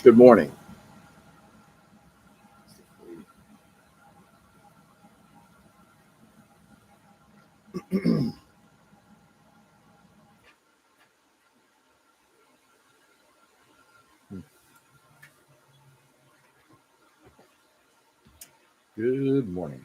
Good morning. Good morning.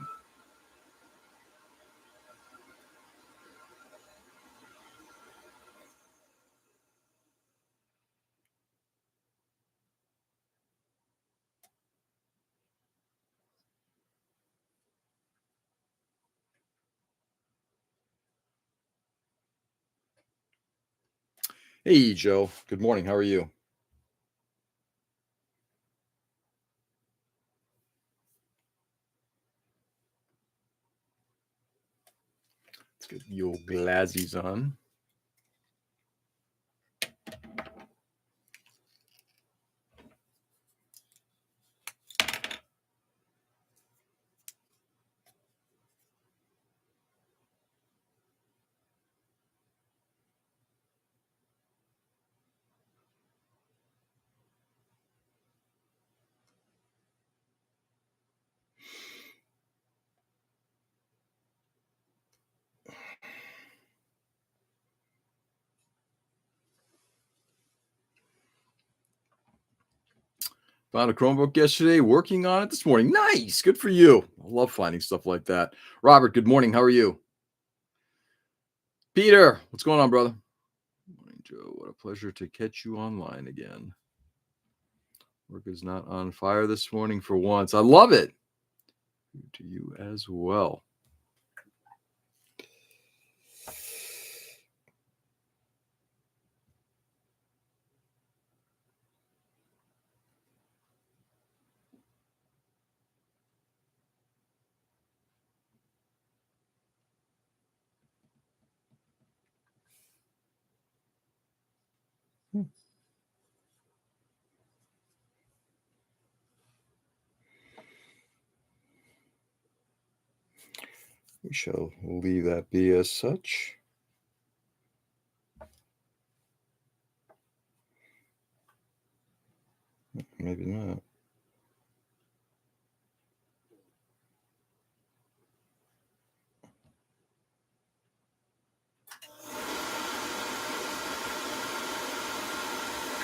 Hey, Joe. Good morning. How are you? Let's get your glasses on. Found a Chromebook yesterday, working on it this morning. Nice. Good for you. I love finding stuff like that. Robert, good morning. How are you? Peter, what's going on, brother? Good morning, Joe. What a pleasure to catch you online again. Work is not on fire this morning for once. I love it. To you as well. We shall leave that be as such. Maybe not.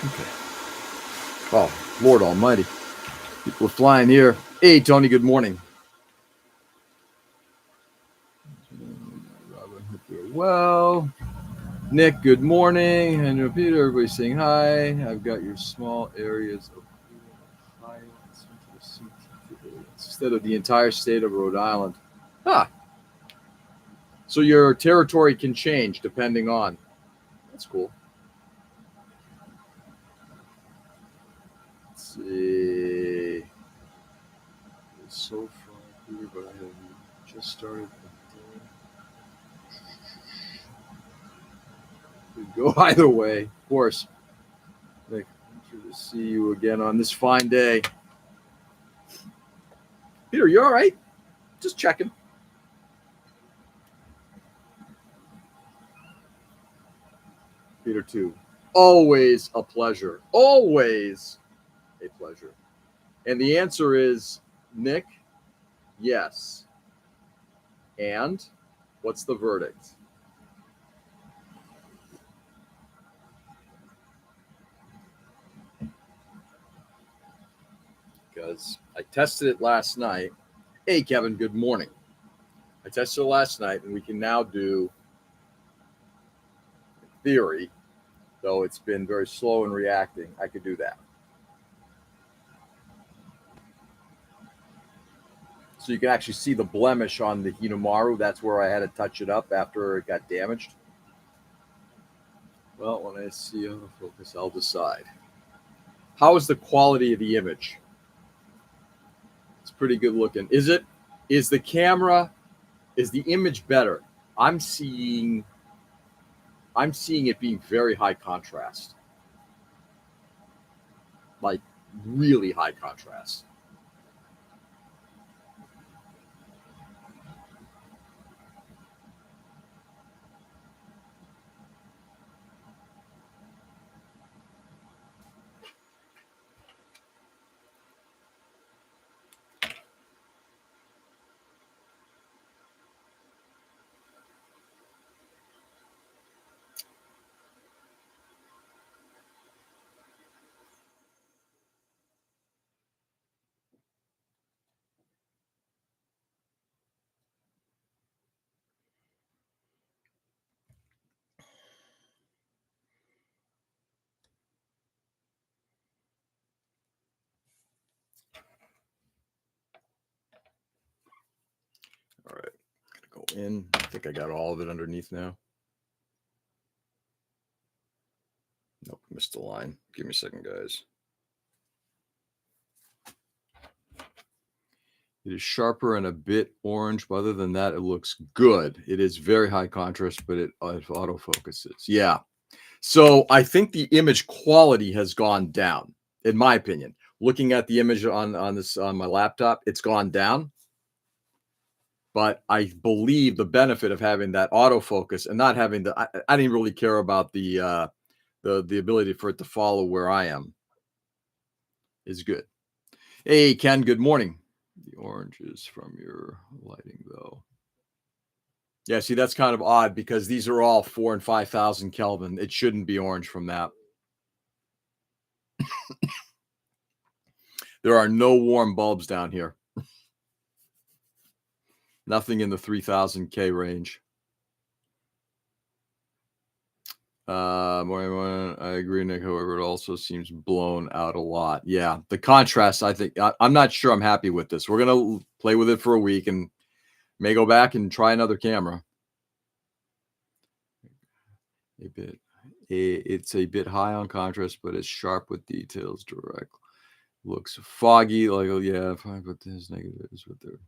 Okay. Oh, Lord Almighty. People are flying here. Hey, Tony, good morning. Robin, hope you're well. Nick, good morning. And Peter, everybody's saying hi. I've got your small areas of instead of the entire state of Rhode Island. Huh. So your territory can change depending on. That's cool. Let's see. It's so far here, but I have just started. Could go either way, of course. Nick, pleasure to see you again on this fine day. Peter, you all right? Just checking. Peter, too. Always a pleasure. Always a pleasure. And the answer is, Nick, yes. And what's the verdict? Because I tested it last night. Hey, Kevin, good morning. I tested it last night, and we can now do theory, though it's been very slow in reacting. I could do that. So you can actually see the blemish on the Hinomaru. That's where I had to touch it up after it got damaged. Well, when I see out of focus, I'll decide. How is the quality of the image? It's pretty good looking. Is it? Is the camera? Is the image better? I'm seeing it being very high contrast, like really high contrast. in. I think I got all of it underneath now. Nope, missed the line. Give me a second, guys. It is sharper and a bit orange, but other than that, it looks good. It is very high contrast, but it autofocuses. Yeah. So I think the image quality has gone down, in my opinion. Looking at the image on my laptop, it's gone down. But I believe the benefit of having that autofocus and not having I didn't really care about the ability for it to follow where I am is good. Hey, Ken, good morning. The orange is from your lighting, though. Yeah, see, that's kind of odd because these are all 4,000 and 5,000 Kelvin. It shouldn't be orange from that. There are no warm bulbs down here. Nothing in the 3,000 K range. I agree, Nick. However, it also seems blown out a lot. Yeah, the contrast, I think, I'm not sure I'm happy with this. We're going to play with it for a week and may go back and try another camera. It's a bit high on contrast, but it's sharp with details direct. Looks foggy, like, oh yeah, fine, but there's negatives with the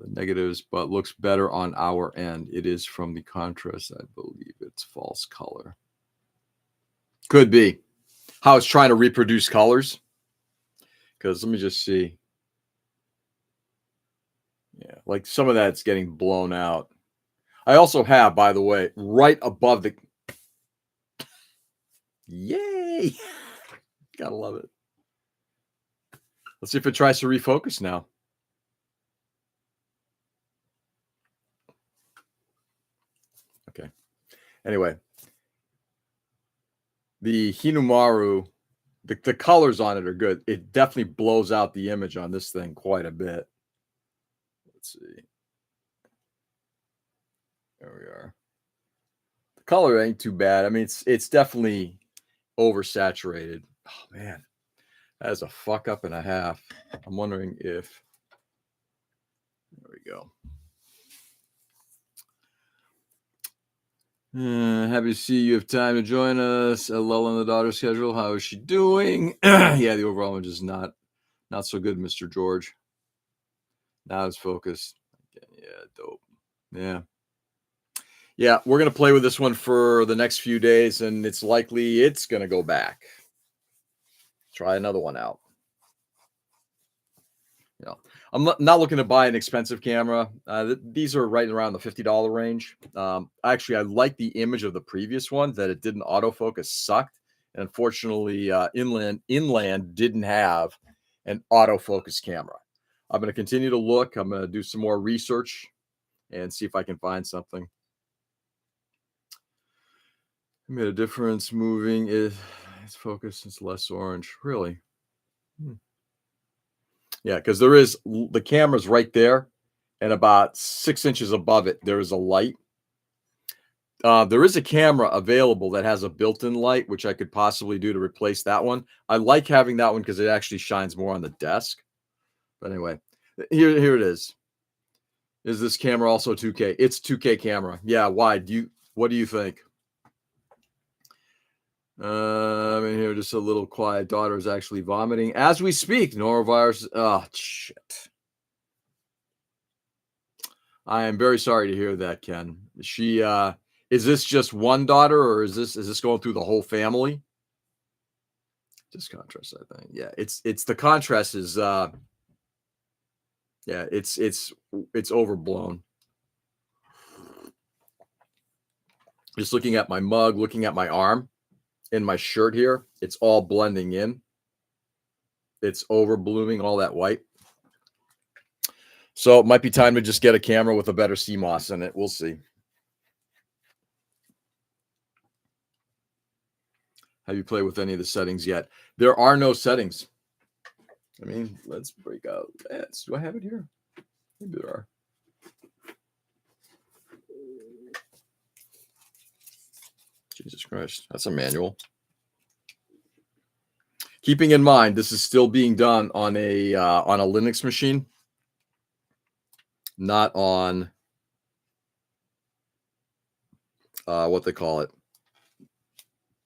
negatives, but looks better on our end. It is from the contrast, I believe it's false color. Could be how it's trying to reproduce colors. Because let me just see. Yeah, like some of that's getting blown out. I also have, by the way, right above the. Yay! Gotta love it. Let's see if it tries to refocus now. Okay. Anyway, the Hinumaru, the colors on it are good. It definitely blows out the image on this thing quite a bit. Let's see. There we are. The color ain't too bad. I mean, it's definitely oversaturated. Oh man, that is a fuck up and a half. I'm wondering if. There we go. Happy to see you have time to join us. A lull in the daughter schedule. How is she doing? Yeah, the overall image is not so good, Mr. George. Now it's focused. Yeah, dope. Yeah, we're gonna play with this one for the next few days, and it's likely it's gonna go back. Try another one out. You know, I'm not looking to buy an expensive camera. These are right around the $50 range. Actually, I like the image of the previous one that it didn't autofocus sucked. And unfortunately, Inland didn't have an autofocus camera. I'm going to continue to look. I'm going to do some more research and see if I can find something. I made a difference moving its focus. It's less orange. Really? Yeah, because there is the camera's right there, and about 6 inches above it, there is a light. There is a camera available that has a built-in light, which I could possibly do to replace that one. I like having that one because it actually shines more on the desk. But anyway, here it is. Is this camera also 2K? It's 2K camera. Yeah, why? What do you think? I mean, here, just a little quiet. Daughter is actually vomiting as we speak. Norovirus. Oh, shit. I am very sorry to hear that, Ken. She, is this just one daughter, or is this going through the whole family? Just contrast, I think. Yeah, it's the contrast is, yeah, it's overblown. Just looking at my mug, looking at my arm. In my shirt here, it's all blending in. It's over blooming all that white. So it might be time to just get a camera with a better CMOS in it. We'll see. Have you played with any of the settings yet? There are no settings. I mean, let's break out ads. Do I have it here? Maybe there are. Jesus Christ, that's a manual. Keeping in mind, this is still being done on a Linux machine. not on what they call it.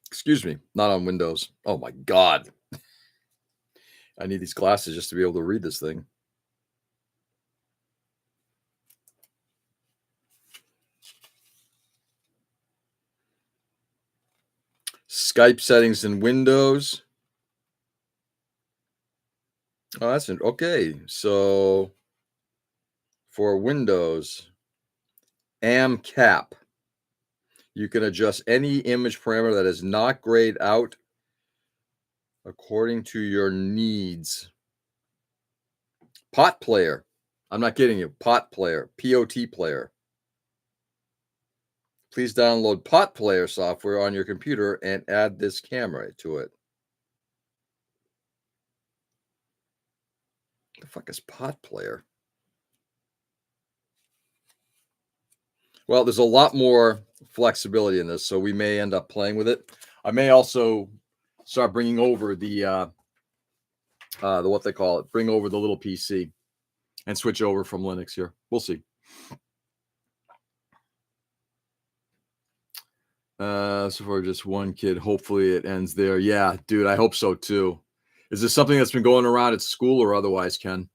Excuse me, not on Windows. Oh my God. I need these glasses just to be able to read this thing. Skype settings in Windows. Oh, that's okay. So for Windows, AMCAP, you can adjust any image parameter that is not grayed out according to your needs. Pot player. I'm not kidding you. Pot player. POT player. Please download Pot Player software on your computer and add this camera to it. The fuck is Pot Player? Well, there's a lot more flexibility in this, so we may end up playing with it. I may also start bringing over the what they call it, bring over the little PC and switch over from Linux here. We'll see. So far, just one kid. Hopefully it ends there. Yeah, dude, I hope so too. Is this something that's been going around at school or otherwise, Ken?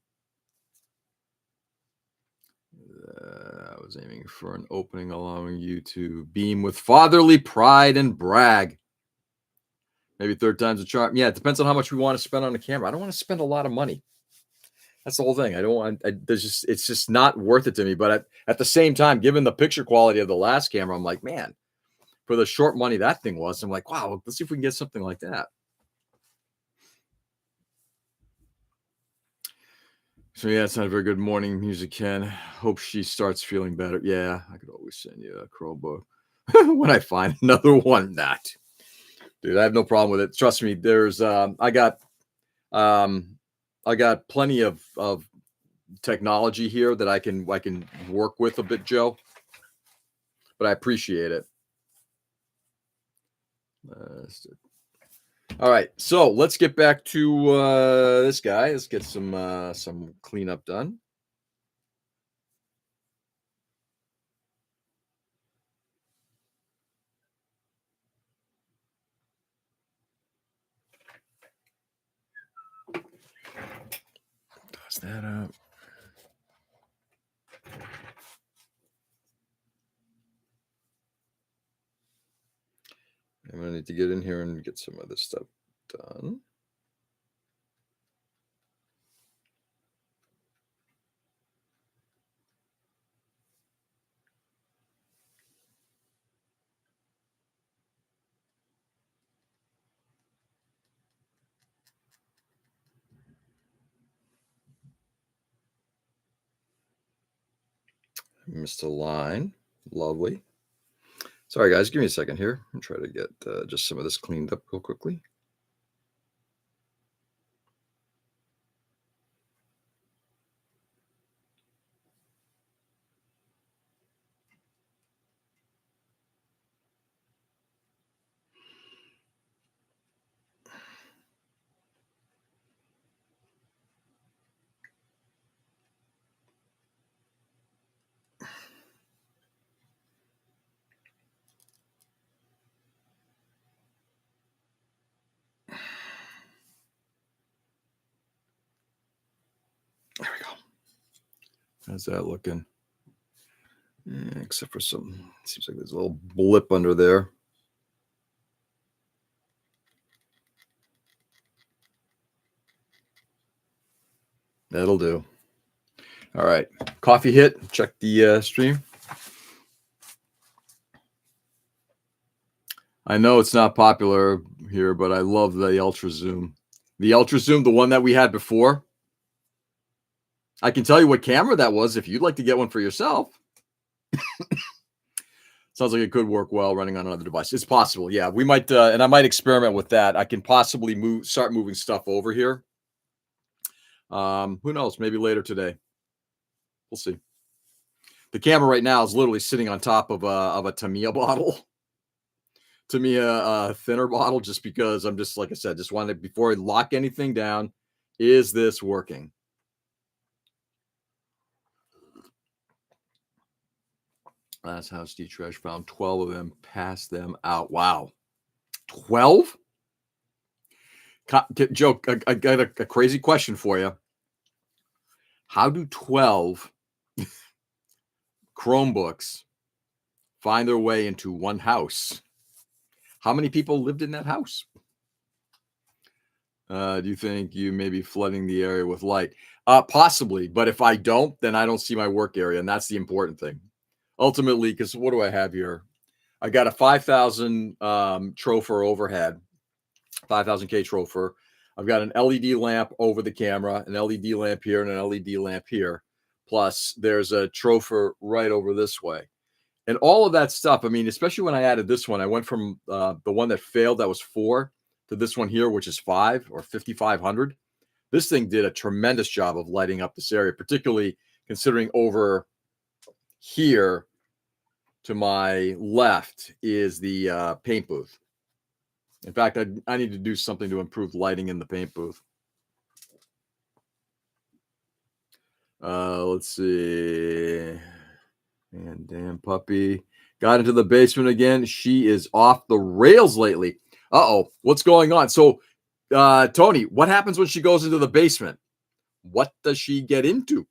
I was aiming for an opening allowing you to beam with fatherly pride and brag. Maybe third time's a charm. Yeah, it depends on how much we want to spend on a camera. I don't want to spend a lot of money. That's the whole thing. I don't want. It's just not worth it to me. But at the same time, given the picture quality of the last camera, I'm like, man, for the short money that thing was, I'm like, wow, let's see if we can get something like that. So yeah, it's not a very good morning music, Ken. Hope she starts feeling better. Yeah, I could always send you a Chromebook when I find another one. Not, dude, I have no problem with it. Trust me. There's I got plenty of technology here that I can work with a bit, Joe. But I appreciate it. All right, so let's get back to this guy. Let's get some cleanup done. Toss that up. I'm gonna need to get in here and get some of this stuff done. Missed a line. Lovely. Sorry, guys. Give me a second here. I'm trying to get just some of this cleaned up real quickly. There we go. How's that looking? Yeah, except for some, seems like there's a little blip under there. That'll do. All right. Coffee hit. Check the stream. I know it's not popular here, but I love the Ultra Zoom. The Ultra Zoom, the one that we had before. I can tell you what camera that was if you'd like to get one for yourself. Sounds like it could work well running on another device. It's possible. Yeah, we might, and I might experiment with that. I can possibly start moving stuff over here. Who knows? Maybe later today. We'll see. The camera right now is literally sitting on top of a Tamiya bottle. Tamiya thinner bottle, just because I'm just, like I said, just wanted, before I lock anything down, is this working? Last house Steve Tresh found 12 of them, passed them out. Wow. 12? Joe, I got a crazy question for you. How do 12 Chromebooks find their way into one house? How many people lived in that house? Do you think you may be flooding the area with light? Possibly, but if I don't, then I don't see my work area, and that's the important thing. Ultimately, because what do I have here? I got a 5,000 Trofer overhead, 5,000K Trofer. I've got an LED lamp over the camera, an LED lamp here, and an LED lamp here. Plus, there's a Trofer right over this way. And all of that stuff, I mean, especially when I added this one, I went from the one that failed, that was 4, to this one here, which is 5 or 5,500. This thing did a tremendous job of lighting up this area, particularly considering over here to my left is the paint booth. In fact, I need to do something to improve lighting in the paint booth. Let's see. And damn puppy got into the basement again. She is off the rails lately. Uh-oh, what's going on? So, Tony, what happens when she goes into the basement? What does she get into?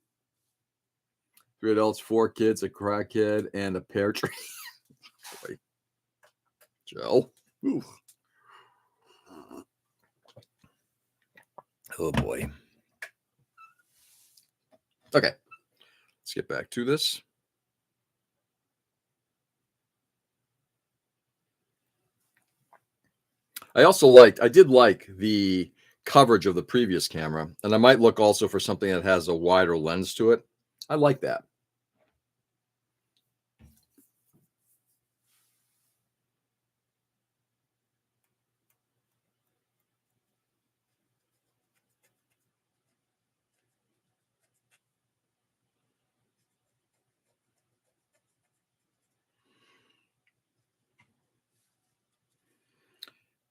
3 adults, 4 kids, a crackhead, and a pear tree. Boy. Joe. Ooh. Oh, boy. Okay, let's get back to this. I did like the coverage of the previous camera, and I might look also for something that has a wider lens to it. I like that.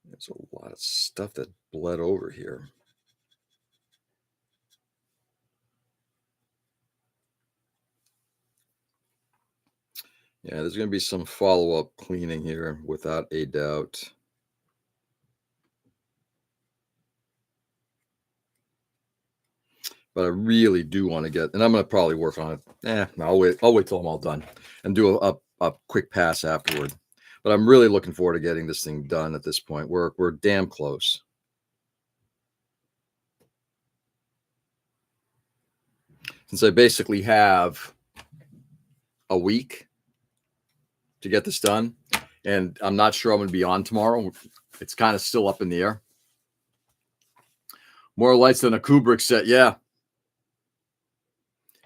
There's a lot of stuff that bled over here. Yeah, there's going to be some follow-up cleaning here without a doubt. But I really do want to get, and I'm going to probably work on it. I'll wait till I'm all done and do a quick pass afterward. But I'm really looking forward to getting this thing done at this point. We're damn close. Since I basically have a week to get this done, and I'm not sure I'm going to be on tomorrow. It's kind of still up in the air. More lights than a Kubrick set. Yeah.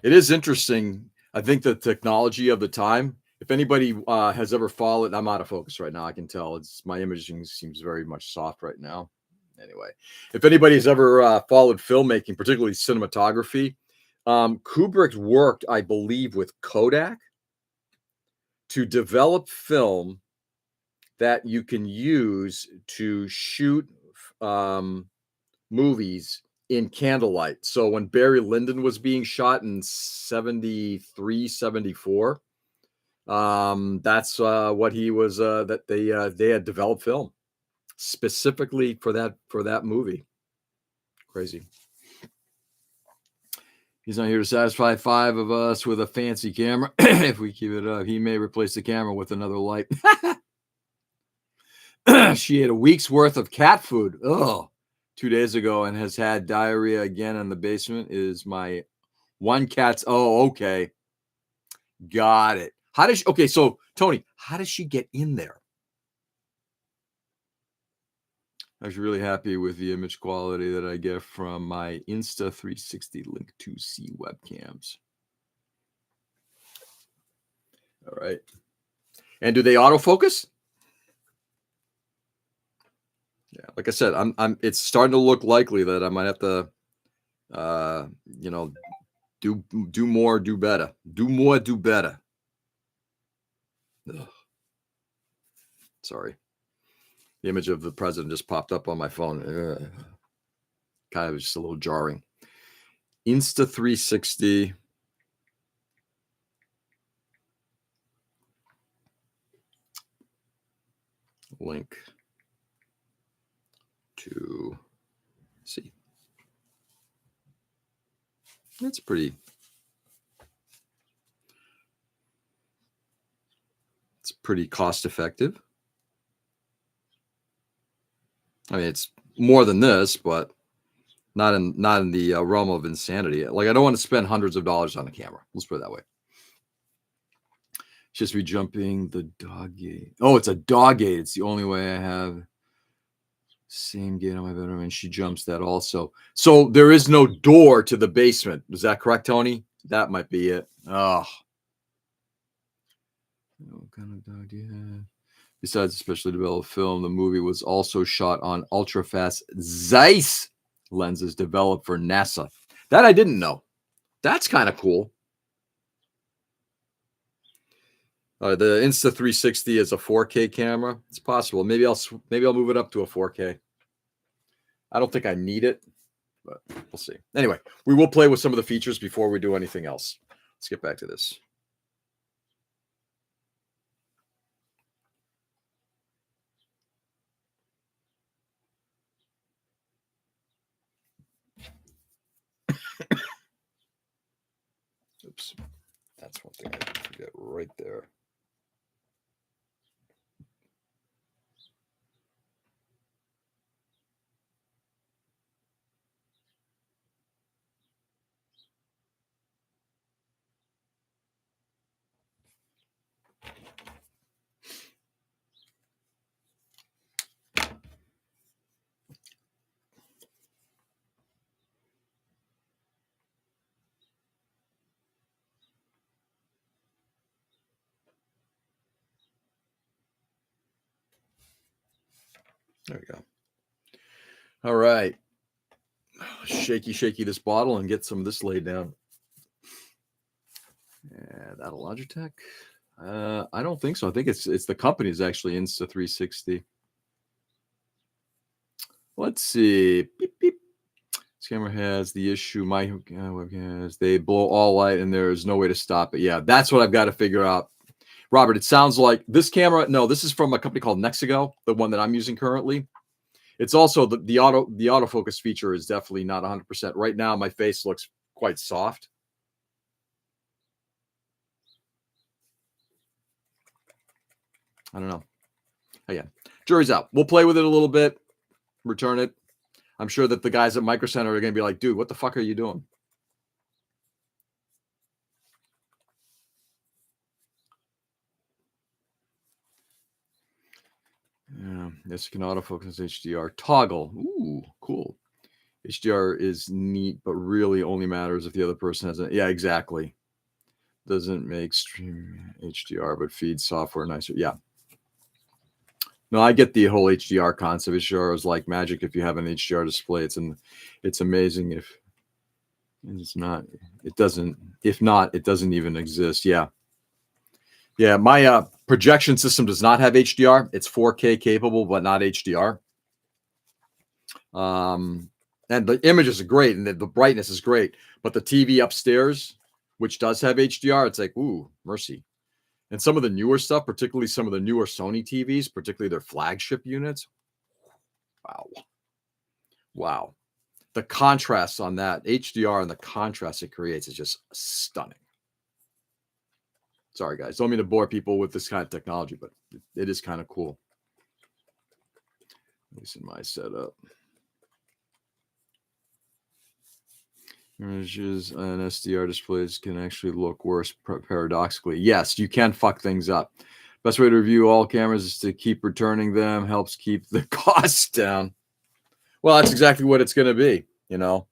It is interesting. I think the technology of the time, if anybody has ever followed, I'm out of focus right now. I can tell my imaging seems very much soft right now. Anyway, if anybody has ever followed filmmaking, particularly cinematography, Kubrick worked, I believe, with Kodak to develop film that you can use to shoot movies in candlelight. So when Barry Lyndon was being shot in 73, 74, that's what he was, that they had developed film specifically for that movie. Crazy. He's not here to satisfy 5 of us with a fancy camera. If we keep it up, he may replace the camera with another light. She ate a week's worth of cat food. 2 days ago and has had diarrhea again in the basement. Is my one cat's. Oh, okay. Got it. Okay, so Tony, how does she get in there? I was really happy with the image quality that I get from my Insta360 Link 2C webcams. All right. And do they autofocus? Yeah, like I said, it's starting to look likely that I might have to do more, do better. Do more, do better. Ugh. Sorry. The image of the president just popped up on my phone. Kind of just a little jarring. Insta360 link to see. It's pretty cost effective. I mean, it's more than this, but not in the realm of insanity. Like, I don't want to spend hundreds of dollars on a camera. Let's put it that way. Just be jumping the dog gate. Oh, it's a dog gate. It's the only way I have same gate on my bedroom, and she jumps that also. So there is no door to the basement. Is that correct, Tony? That might be it. Oh. What kind of dog do you have? Besides especially developed film, the movie was also shot on ultra-fast Zeiss lenses developed for NASA. That I didn't know. That's kind of cool. The Insta360 is a 4K camera. It's possible. Maybe I'll move it up to a 4K. I don't think I need it, but we'll see. Anyway, we will play with some of the features before we do anything else. Let's get back to this. Oops. That's one thing I forget right there. There we go. All right. Shaky this bottle and get some of this laid down. Yeah, that a Logitech? I don't think so. I think it's the company's actually Insta360. Let's see. Beep, beep. This camera has the issue. My webcam has. They blow all light and there's no way to stop it. Yeah, that's what I've got to figure out. Robert, it sounds like this camera. No, this is from a company called Nexigo, the one that I'm using currently. It's also the autofocus feature is definitely not 100%. Right now, my face looks quite soft. I don't know. Again, jury's out. We'll play with it a little bit, return it. I'm sure that the guys at Micro Center are going to be like, dude, what the fuck are you doing? Yeah, this can autofocus HDR toggle. Ooh, cool. HDR is neat, but really only matters if the other person has it. Yeah, exactly. Doesn't make stream HDR, but feeds software nicer. Yeah. No, I get the whole HDR concept. HDR is like magic if you have an HDR display. It's amazing if it's not. It doesn't. If not, it doesn't even exist. Yeah. Yeah, my projection system does not have HDR. It's 4K capable, but not HDR. And the images are great, and the brightness is great. But the TV upstairs, which does have HDR, it's like, ooh, mercy. And some of the newer stuff, particularly some of the newer Sony TVs, particularly their flagship units, wow. The contrast on that HDR and the contrast it creates is just stunning. Sorry, guys. Don't mean to bore people with this kind of technology, but it is kind of cool. At least in my setup. Images and SDR displays can actually look worse paradoxically. Yes, you can fuck things up. Best way to review all cameras is to keep returning them. Helps keep the costs down. Well, that's exactly what it's going to be, you know.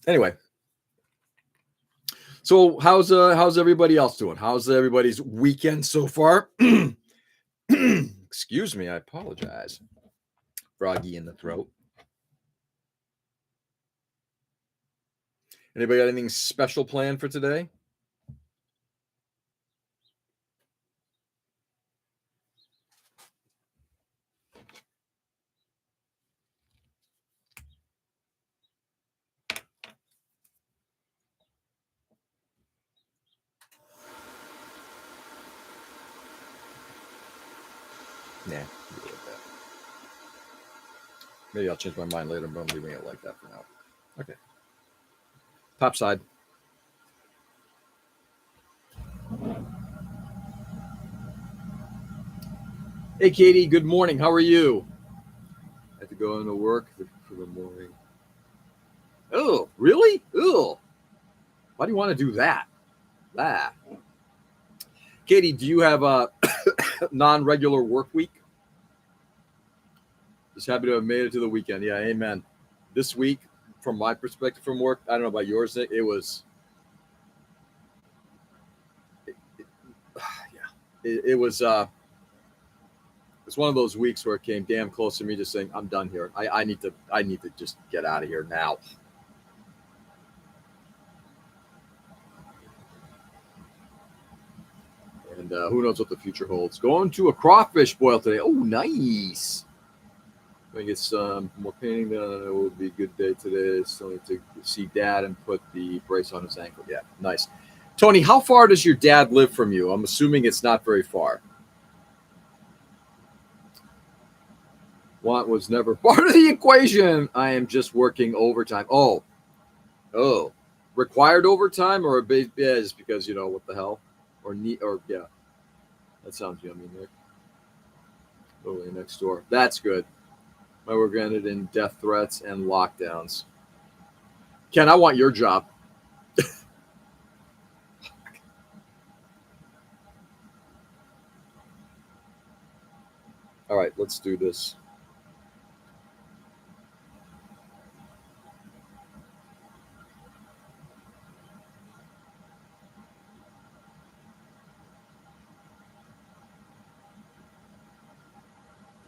Anyway, so how's everybody else doing? How's everybody's weekend so far? Excuse me, I apologize. Froggy in the throat. Anybody got anything special planned for today? Nah, leave it like that. Maybe I'll change my mind later, but I'm leaving it like that for now. Okay. Top side. Hey, Katie. Good morning. How are you? I have to go into work for the morning. Oh, really? Oh, why do you want to do that? Ah. Katie, do you have a non-regular work week? Just happy to have made it to the weekend. Yeah, amen. This week, from my perspective from work, I don't know about yours, Nick, it was, it was, it's one of those weeks where it came damn close to me just saying, I'm done here. I need to just get out of here now. And who knows what the future holds. Going to a crawfish boil today. Oh, nice. I get some more painting done. It will be a good day today. Still need to see Dad and put the brace on his ankle. Yeah, nice. Tony, how far does your dad live from you? I'm assuming it's not very far. Want was never part of the equation. I am just working overtime. Oh, required overtime or yeah, just because what the hell, or yeah, that sounds yummy, Nick. Totally next door. That's good. My work ended in death threats and lockdowns. Ken, I want your job. All right, let's do this.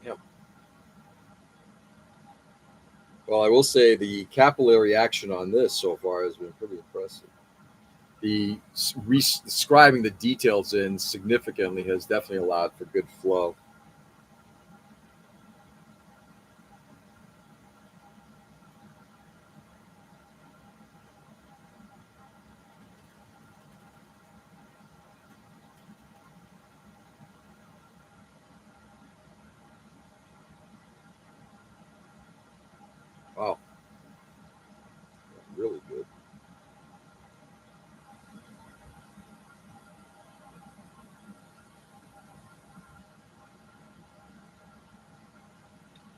Yep. Well, I will say the capillary action on this so far has been pretty impressive. The describing the details in significantly has definitely allowed for good flow. Wow, really good.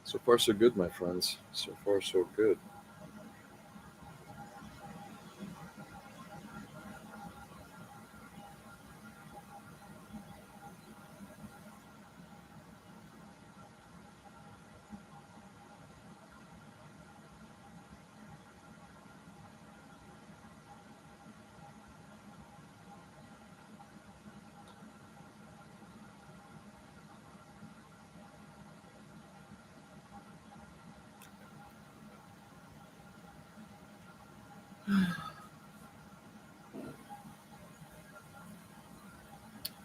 So far, so good, my friends. So far, so good.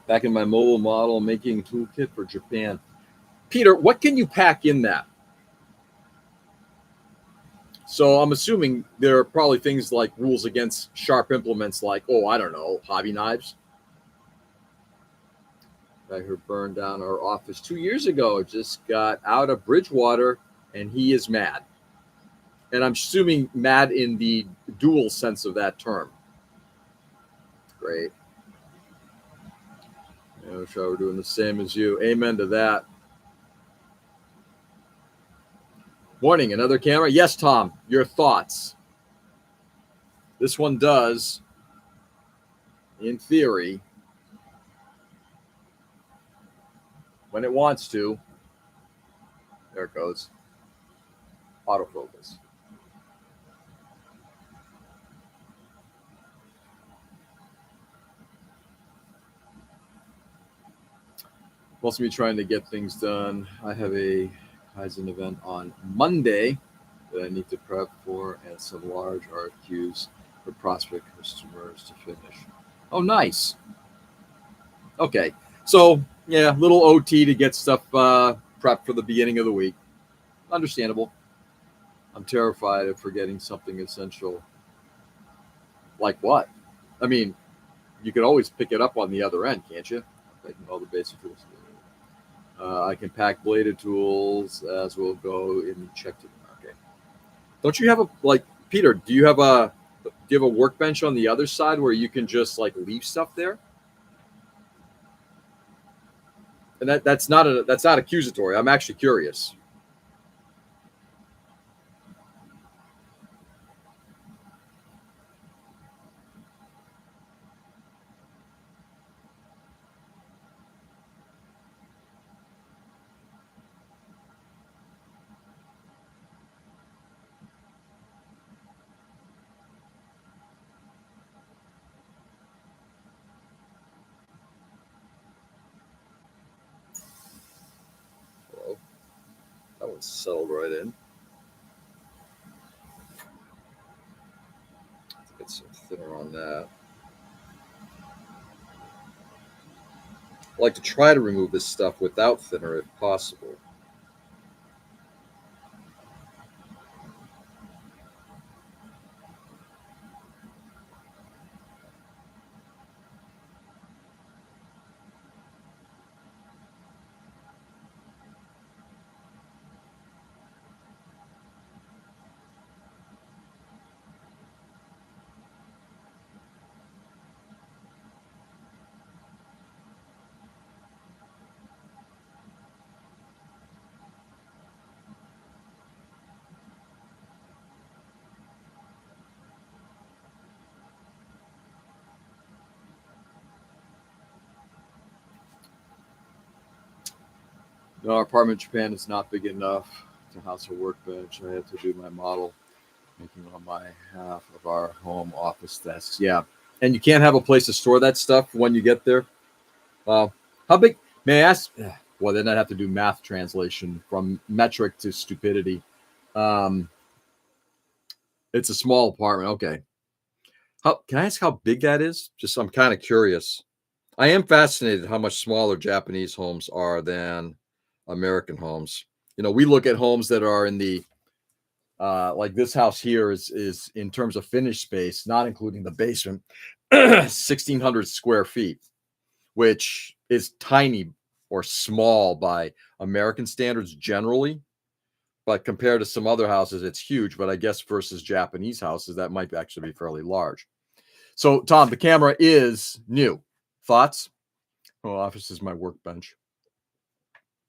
Back in my mobile model making toolkit for Japan. Peter, what can you pack in that? So I'm assuming there are probably things like rules against sharp implements like, oh, I don't know, hobby knives. I heard burned down our office 2 years ago. Just got out of Bridgewater and he is mad. And I'm assuming mad in the dual sense of that term. Great. I'm sure we're doing the same as you. Amen to that. Morning, another camera. Yes, Tom, your thoughts. This one does, in theory, when it wants to. There it goes. Autofocus. Supposed to be trying to get things done. I have a Kaizen event on Monday that I need to prep for and some large RFQs for prospect customers to finish. Oh, nice. Okay. So, yeah, little OT to get stuff prepped for the beginning of the week. Understandable. I'm terrified of forgetting something essential. Like what? I mean, you could always pick it up on the other end, can't you? Taking all the basic tools. I can pack bladed tools as will go in checked. Okay. Don't you have a like Peter? Do you have a workbench on the other side where you can just like leave stuff there? And that's not accusatory. I'm actually curious. Well, that one's settled right in. Let's get some thinner on that. I like to try to remove this stuff without thinner if possible. No, our apartment in Japan is not big enough to house a workbench. I have to do my model making on my half of our home office desks. Yeah. And you can't have a place to store that stuff when you get there. Wow. How big, may I ask? Well, then I'd have to do math translation from metric to stupidity. Um, it's a small apartment. Okay. How can I ask how big that is? Just I'm kind of curious. I am fascinated how much smaller Japanese homes are than American homes. You know, we look at homes that are in the like this house here is in terms of finished space, not including the basement, 1,600 square feet, which is tiny or small by American standards generally. But compared to some other houses, it's huge. But I guess versus Japanese houses, that might actually be fairly large. So, Tom, the camera is new. Thoughts? Oh, office is my workbench.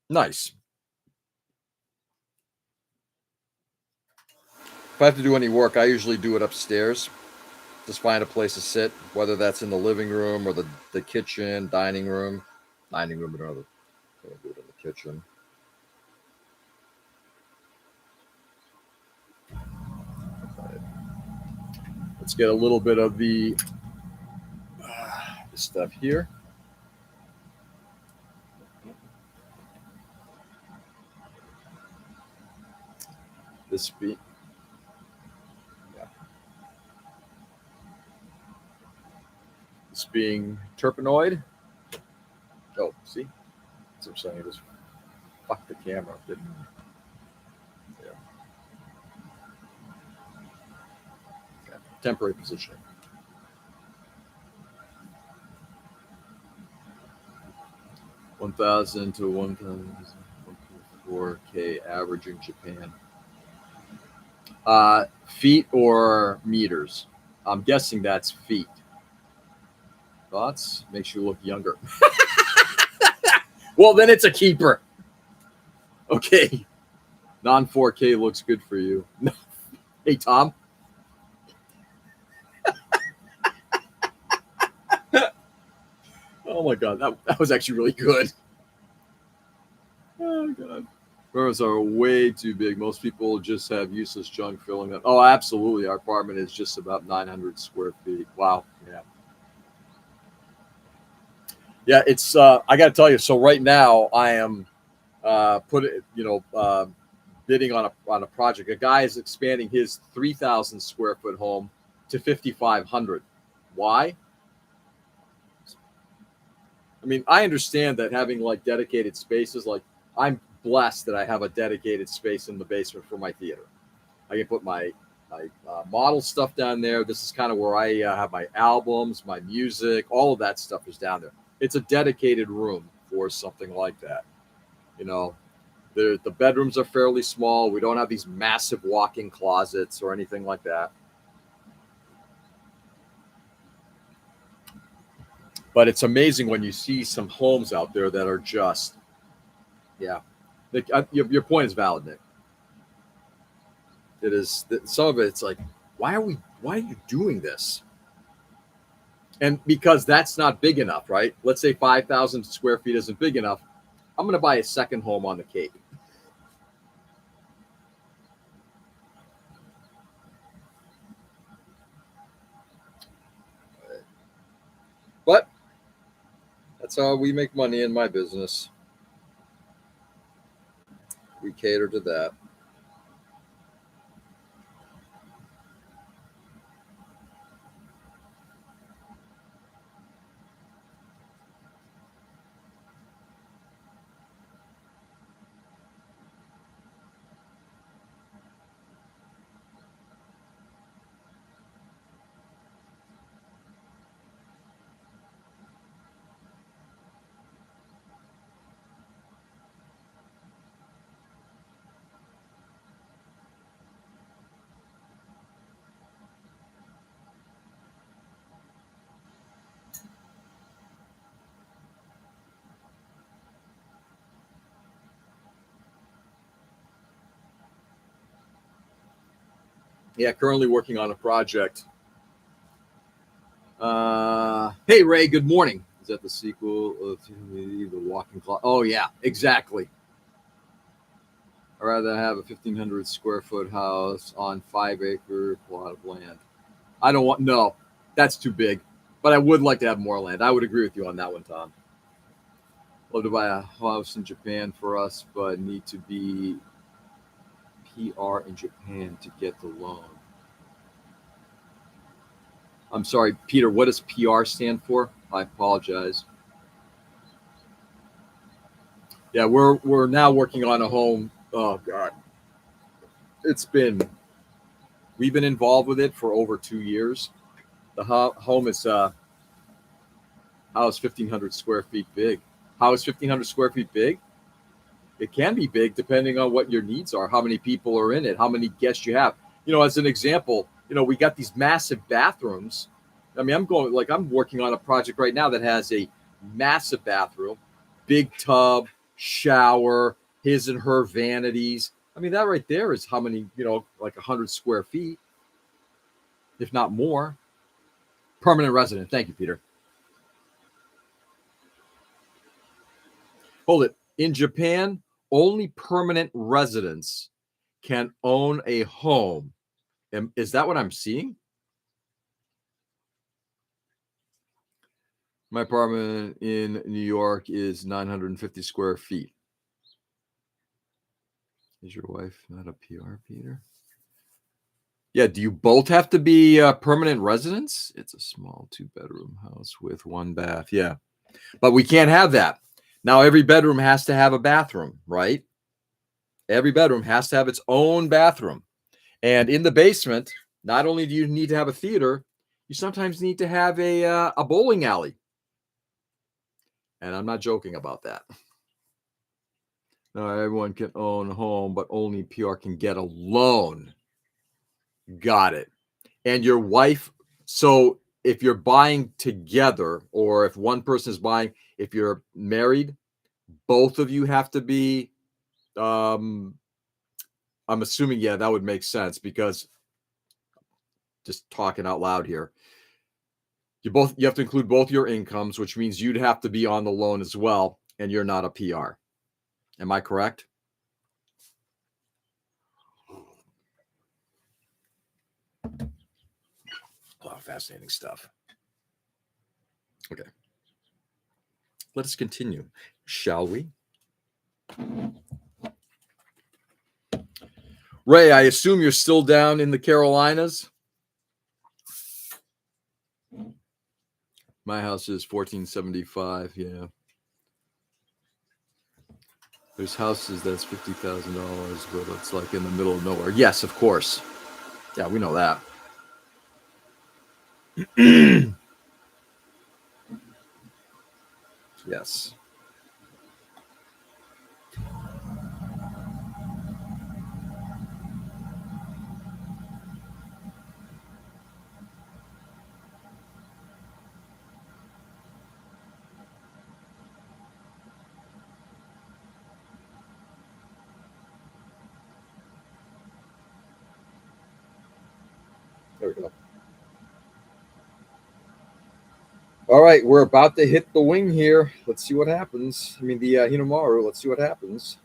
Nice. If I have to do any work, I usually do it upstairs. Just find a place to sit, whether that's in the living room or the kitchen, dining room. Dining room, another. I'll do it in the kitchen. Let's get a little bit of the stuff here. This be yeah. This being terpenoid. Oh, see, that's what I'm saying. Just fuck the camera, didn't I? Yeah. Yeah. Temporary positioning. 1,000 to 1,4K average in Japan. Feet or meters? I'm guessing that's feet. Thoughts? Makes you look younger. Well, then it's a keeper. Okay. Non 4K looks good for you. Hey, Tom. Oh my God, that was actually really good. Oh God. Rooms are way too big. Most people just have useless junk filling them. Oh, absolutely. Our apartment is just about 900 square feet. Wow. Yeah. Yeah. It's. I got to tell you. So right now, I am bidding on a project. A guy is expanding his 3,000 square foot home to 5,500. Why? I mean, I understand that having like dedicated spaces, like I'm blessed that I have a dedicated space in the basement for my theater. I can put my model stuff down there. This is kind of where I have my albums, my music, all of that stuff is down there. It's a dedicated room for something like that. You know, the bedrooms are fairly small. We don't have these massive walk-in closets or anything like that. But it's amazing when you see some homes out there that are just, yeah. Your point is valid, Nick. It is some of it. It's like, why are you doing this? And because that's not big enough, right? Let's say 5,000 square feet isn't big enough. I'm going to buy a second home on the Cape. But that's how we make money in my business. We cater to that. Yeah, currently working on a project. Hey, Ray, good morning. Is that the sequel of the Walking Clock? Oh, yeah, exactly. I'd rather have a 1,500 square foot house on 5 acre plot of land. I don't want, no, that's too big. But I would like to have more land. I would agree with you on that one, Tom. Love to buy a house in Japan for us, but need to be PR in Japan to get the loan. I'm sorry, Peter, what does PR stand for? I apologize. Yeah, we're now working on a home. Oh God, it's been we've been involved with it for over 2 years. The home is house 1,500 square feet big. How is 1,500 square feet big? It can be big depending on what your needs are, how many people are in it, how many guests you have. As an example, we got these massive bathrooms. I mean, I'm working on a project right now that has a massive bathroom, big tub, shower, his and her vanities. I mean, that right there is how many, like 100 square feet, if not more. Permanent resident. Thank you, Peter. Hold it. In Japan, only permanent residents can own a home. Is that what I'm seeing? My apartment in New York is 950 square feet. Is your wife not a PR, Peter? Yeah, do you both have to be permanent residents? It's a small 2-bedroom house with 1 bath. Yeah, but we can't have that. Now, every bedroom has to have a bathroom, right? Every bedroom has to have its own bathroom. And in the basement, not only do you need to have a theater, you sometimes need to have a bowling alley. And I'm not joking about that. No, everyone can own a home, but only PR can get a loan. Got it. And your wife, so if you're buying together, or if one person is buying, if you're married, both of you have to be, I'm assuming, yeah, that would make sense, because just talking out loud here, you have to include both your incomes, which means you'd have to be on the loan as well, and you're not a PR. Am I correct? A lot of fascinating stuff. Okay. Let us continue, shall we? Ray, I assume you're still down in the Carolinas? My house is 1475, yeah. There's houses that's $50,000, but it's like in the middle of nowhere. Yes, of course. Yeah, we know that. Yes. There we go. All right, we're about to hit the wing here. Let's see what happens. I mean, the Hinomaru. Let's see what happens.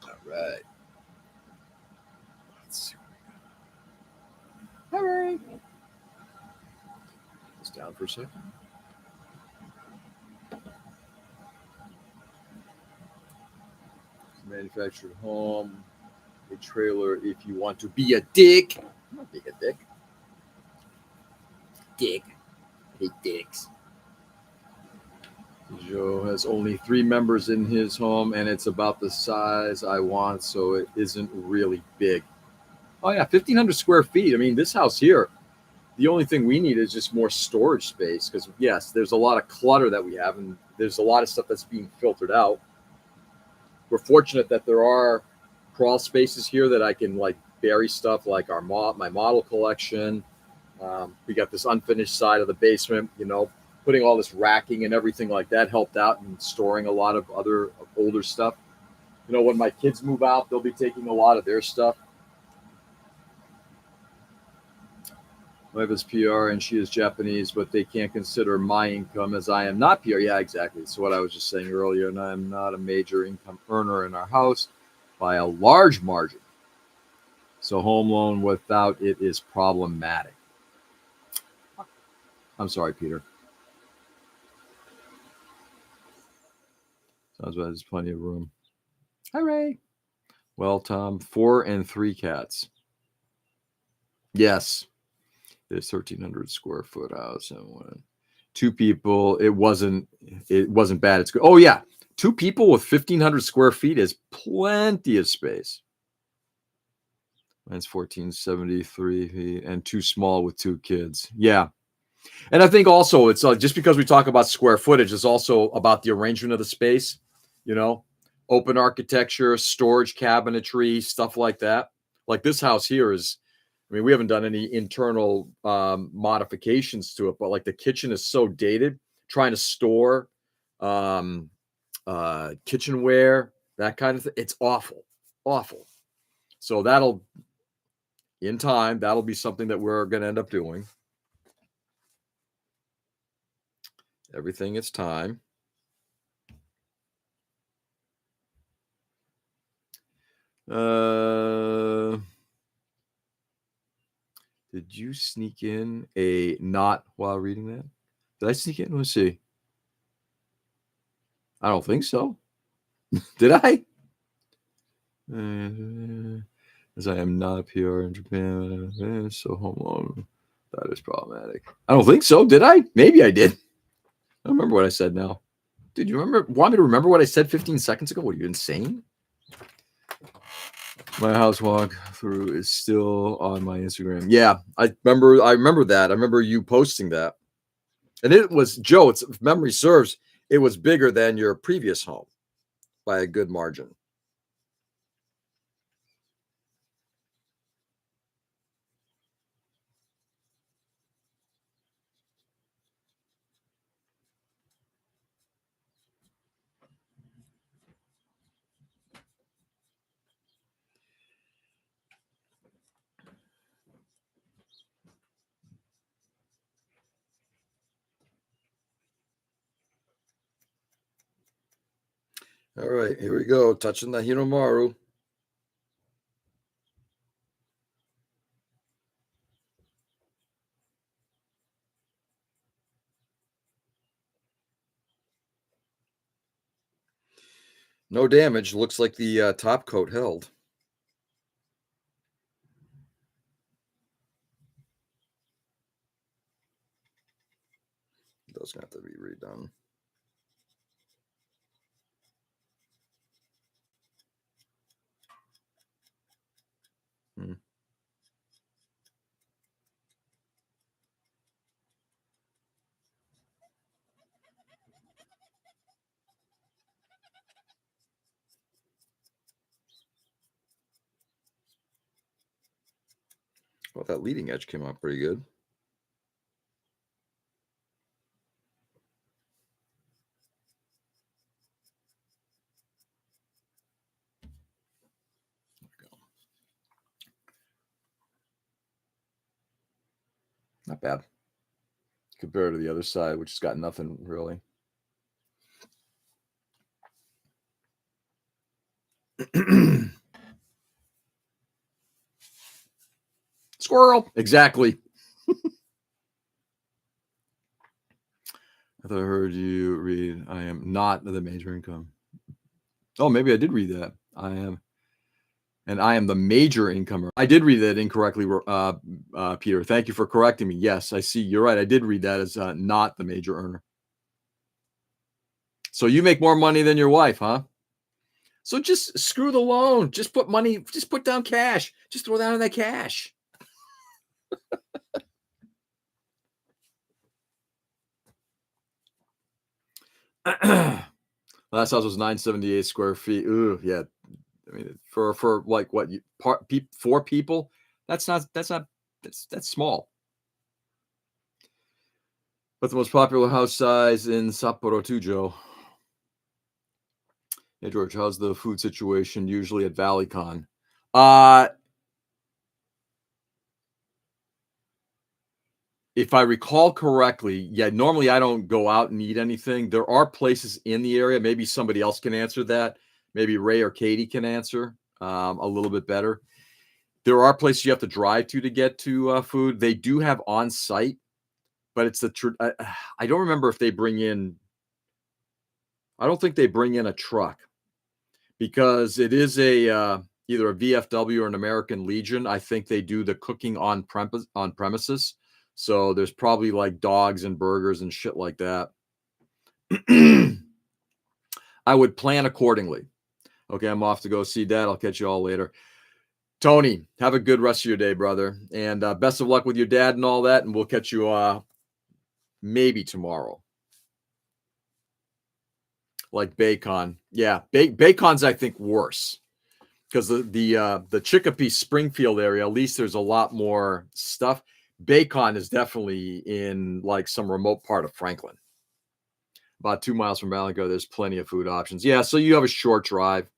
All right. Let's see. All right. It's down for a second. Manufactured home, a trailer. If you want to be a dick, I'm not being a dick. Dick. I hate dicks. Joe has only 3 members in his home, and it's about the size I want, so it isn't really big. Oh yeah, 1,500 square feet. I mean, this house here, the only thing we need is just more storage space because yes, there's a lot of clutter that we have, and there's a lot of stuff that's being filtered out. We're fortunate that there are crawl spaces here that I can like bury stuff like my model collection. We got this unfinished side of the basement, putting all this racking and everything like that helped out in storing a lot of other older stuff. When my kids move out, they'll be taking a lot of their stuff. My wife is PR and she is Japanese, but they can't consider my income as I am not PR. Yeah, exactly. So what I was just saying earlier, and I'm not a major income earner in our house by a large margin. So home loan without it is problematic. I'm sorry, Peter. Sounds like there's plenty of room. Hi, Ray. Well, Tom, 4 and 3 cats. Yes. There's 1,300 square foot house and 2 people. It wasn't bad. It's good. Oh yeah, 2 people with 1,500 square feet is plenty of space. Mine's 1,473 feet and too small with 2 kids. Yeah, and I think also it's just because we talk about square footage, it's also about the arrangement of the space. Open architecture, storage cabinetry, stuff like that. Like this house here is. I mean, we haven't done any internal modifications to it, but like the kitchen is so dated, trying to store kitchenware, that kind of thing. It's awful, awful. So in time, that'll be something that we're going to end up doing. Everything is time. Did you sneak in a knot while reading that? Did I sneak in? Let's see. I don't think so. Did I? As I am not a PR in Japan, so home loan, that is problematic. I don't think so. Did I? Maybe I did. I don't remember what I said now. Dude, you want me to remember what I said 15 seconds ago? What, are you insane? My house walkthrough is still on my Instagram. Yeah, I remember that. I remember you posting that. And it was, Joe, if memory serves, it was bigger than your previous home by a good margin. All right, here we go. Touching the Hinomaru. No damage. Looks like the top coat held. It doesn't have to be redone. Hmm. Well, that leading edge came out pretty good. Not bad compared to the other side, which has got nothing really. Squirrel. Exactly. I thought I heard you read, I am not the major income. Oh, maybe I did read that. I am the major incomer. I did read that incorrectly, Peter. Thank you for correcting me. Yes, I see. You're right. I did read that as not the major earner. So you make more money than your wife, huh? So just screw the loan. Just put money, just put down cash. Just throw down that cash. Last house was 978 square feet. Ooh, yeah. I mean, for like what you four people, that's small. But the most popular house size in Sapporo too, Joe. Hey George, how's the food situation usually at ValleyCon? If I recall correctly, yeah, normally I don't go out and eat anything. There are places in the area. Maybe somebody else can answer that. Maybe Ray or Katie can answer a little bit better. There are places you have to drive to get to food. They do have on site, but it's I don't remember if they bring in. I don't think they bring in a truck because it is a either a VFW or an American Legion. I think they do the cooking on premises. So there's probably like dogs and burgers and shit like that. I would plan accordingly. Okay, I'm off to go see Dad. I'll catch you all later. Tony, have a good rest of your day, brother. And best of luck with your dad and all that. And we'll catch you maybe tomorrow. Like Baycon. Yeah, Baycon's, I think, worse. Because the Chicopee Springfield area, at least there's a lot more stuff. Baycon is definitely in like some remote part of Franklin. About 2 miles from Valico, there's plenty of food options. Yeah, so you have a short drive.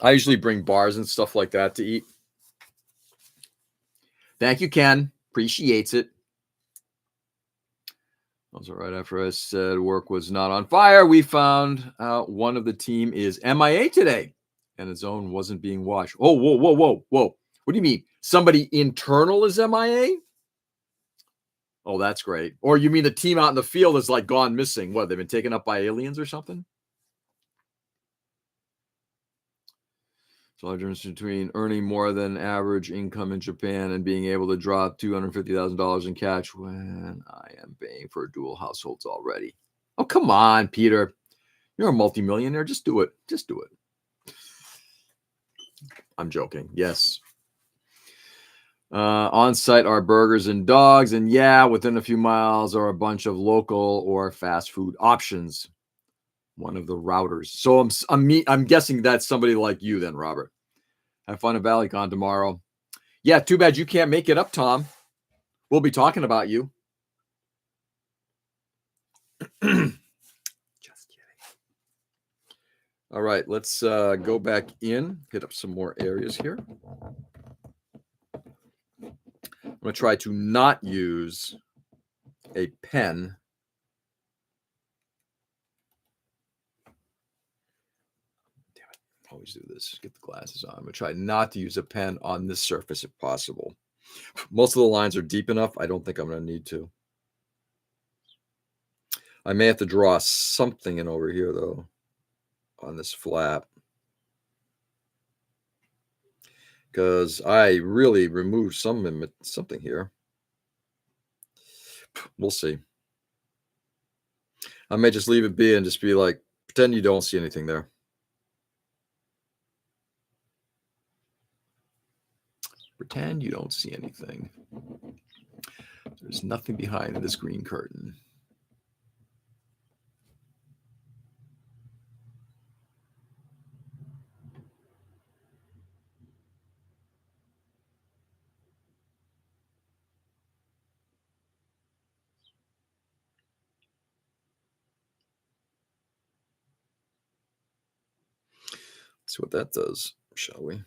I usually bring bars and stuff like that to eat. Thank you, Ken. Appreciates it. Also, right after I said work was not on fire, we found out one of the team is MIA today, and his own wasn't being watched. Oh, whoa, whoa, whoa, whoa. What do you mean? Somebody internal is MIA? Oh, that's great. Or you mean the team out in the field is like gone missing? What, they've been taken up by aliens or something? So the difference between earning more than average income in Japan and being able to drop $250,000 in cash when I am paying for dual households already. Oh, come on, Peter. You're a multimillionaire. Just do it. Just do it. I'm joking. Yes. On site are burgers and dogs. And yeah, within a few miles are a bunch of local or fast food options. One of the routers. So I'm guessing that's somebody like you then, Robert. Have fun at ValleyCon tomorrow. Yeah, too bad you can't make it up, Tom. We'll be talking about you. Just kidding. All right, let's go back in, hit up some more areas here. I'm going to try to not use a pen. Damn it. Always do this. Get the glasses on. I'm going to try not to use a pen on this surface if possible. Most of the lines are deep enough. I don't think I'm going to need to. I may have to draw something in over here, though, on this flap. Because I really removed something here. We'll see. I may just leave it be and just be like, pretend you don't see anything there. Pretend you don't see anything. There's nothing behind this green curtain. Let's see what that does, shall we?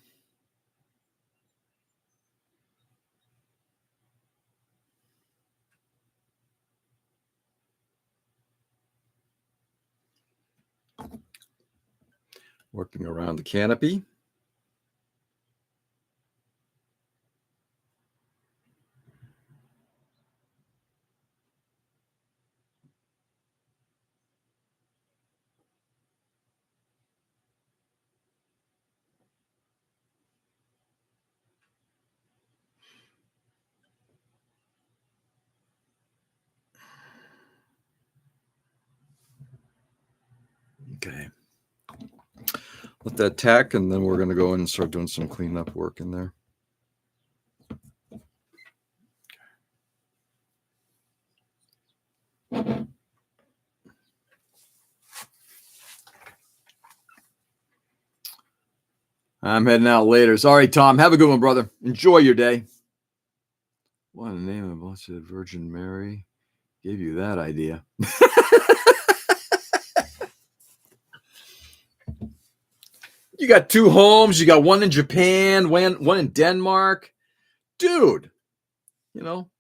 Working around the canopy. Okay. Let that tack, and then we're going to go in and start doing some cleanup work in there. I'm heading out later. Sorry, Tom. Have a good one, brother. Enjoy your day. What in the name of the Blessed Virgin Mary gave you that idea? You got 2 homes. You got one in Japan, one in Denmark. Dude, you know,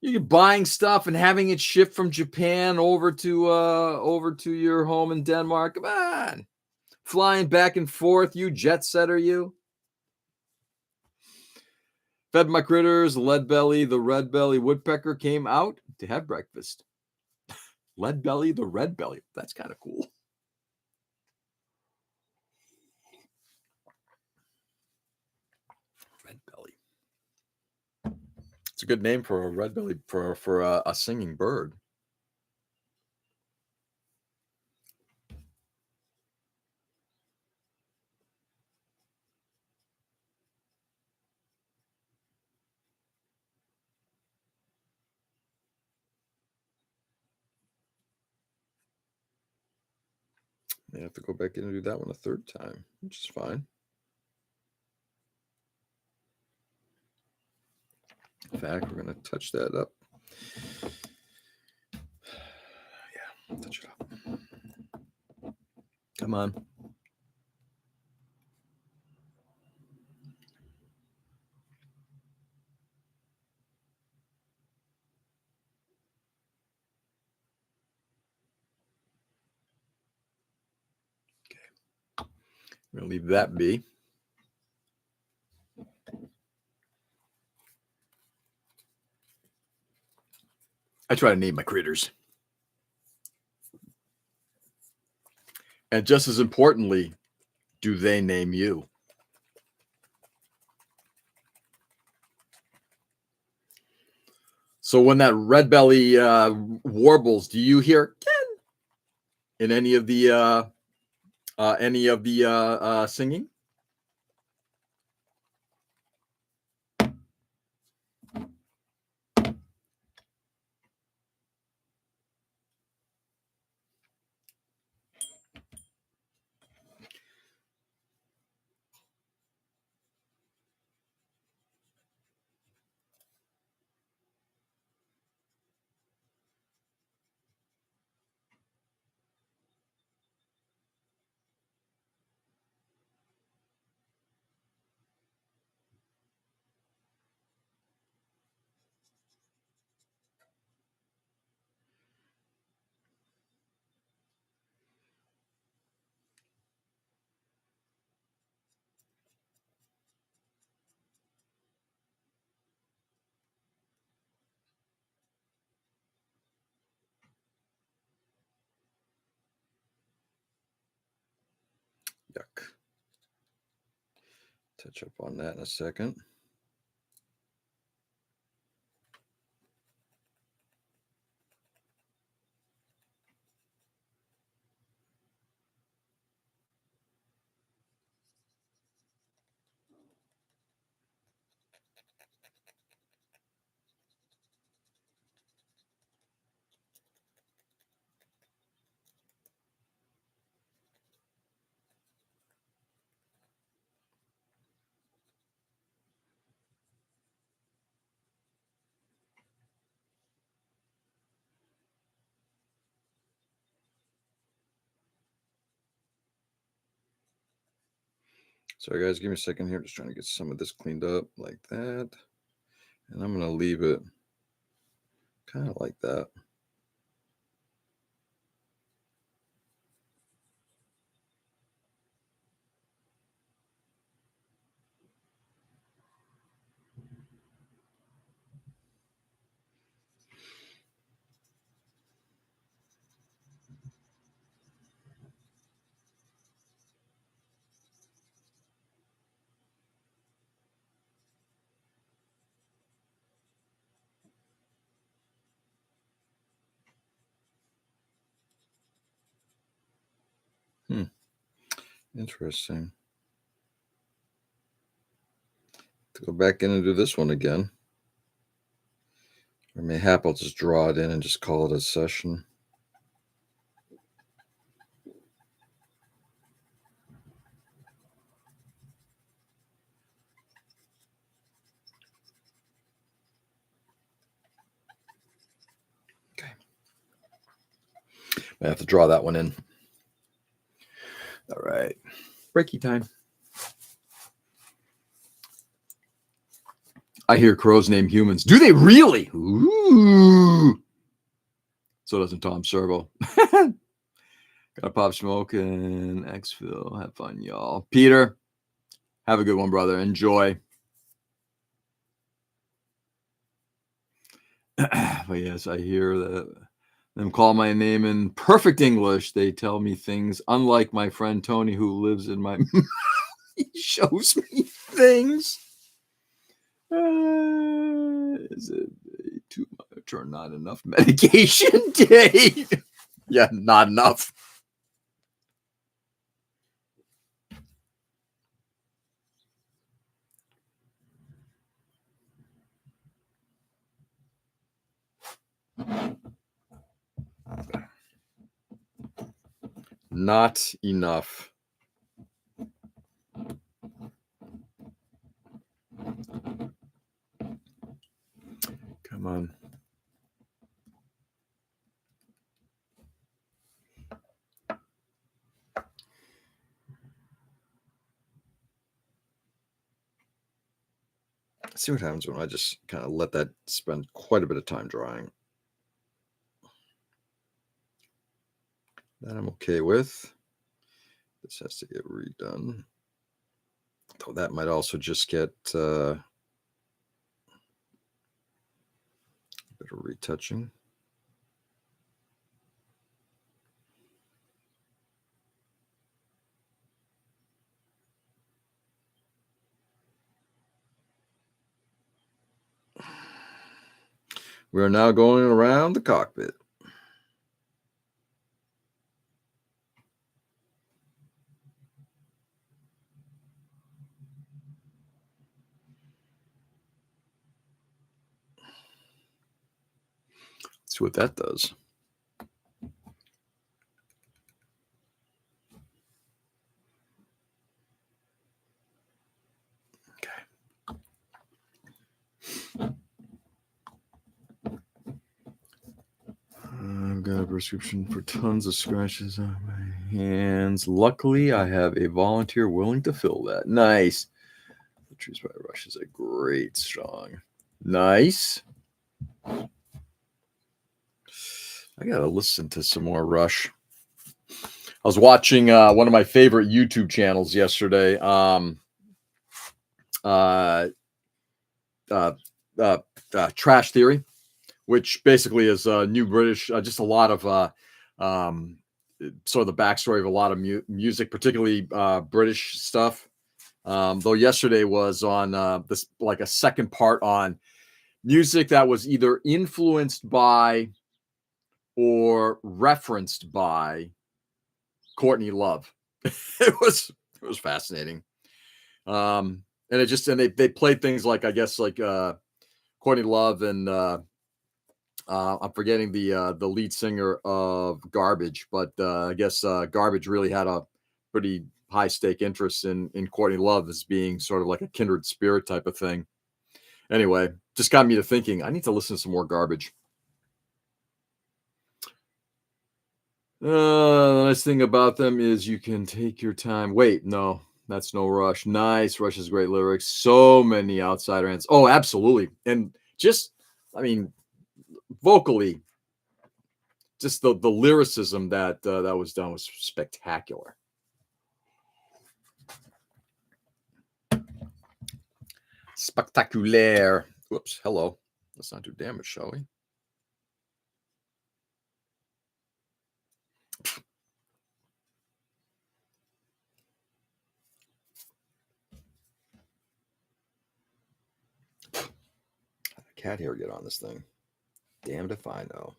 you're buying stuff and having it shipped from Japan over to your home in Denmark. Come on. Flying back and forth, you jet setter, you. Fed my critters, Leadbelly, the red belly woodpecker came out to have breakfast. Leadbelly, the red belly. That's kind of cool. Red belly. It's a good name for a red belly, for a singing bird. I have to go back in and do that one a 3rd time, which is fine. In fact, we're going to touch that up. Yeah, touch it up. Come on. Okay. I'm going to leave that be. I try to name my critters. And just as importantly, do they name you? So when that red belly warbles, do you hear in any of the singing? Yuck. Touch up on that in a second. Sorry, guys, give me a second here. Just trying to get some of this cleaned up like that. And I'm going to leave it kind of like that. Interesting. To go back in and do this one again. Or mayhap I'll just draw it in and just call it a session. Okay. I have to draw that one in. All right. Breaky time. I hear crows name humans. Do they really? Ooh. So doesn't Tom Servo. Gotta pop smoke and exfil. Have fun, y'all. Peter, have a good one, brother. Enjoy. But yes, I hear that them call my name in perfect English. They tell me things unlike my friend Tony, who lives in my he shows me things. Is it too much or not enough medication day? Yeah, not enough. Not enough. Come on. See what happens when I just kind of let that spend quite a bit of time drying. That I'm okay with. This has to get redone. Though that might also just get a bit of retouching. We are now going around the cockpit. Let's see what that does. I've got a prescription for tons of scratches on my hands. Luckily, I have a volunteer willing to fill that. Nice. The Trees by Rush is a great song. Nice. I gotta listen to some more Rush. I was watching one of my favorite YouTube channels yesterday. Trash Theory, which basically is New British, just a lot of sort of the backstory of a lot of music, particularly British stuff. Though yesterday was on this like a second part on music that was either influenced by or referenced by Courtney Love. it was fascinating. And they played things like, I guess, like Courtney Love and I'm forgetting the lead singer of Garbage, but I guess Garbage really had a pretty high stake interest in Courtney Love as being sort of like a kindred spirit type of thing. Anyway, just got me to thinking I need to listen to some more Garbage. The nice thing about them is you can take your time. Wait, no, that's No Rush. Nice. Rush has great lyrics. So many outsider ants. Oh, absolutely. And just, I mean, vocally, just the lyricism that was done was spectacular. Spectaculaire. Whoops. Hello. Let's not do damage, shall we? How did cat hair get on this thing? Damned if I know.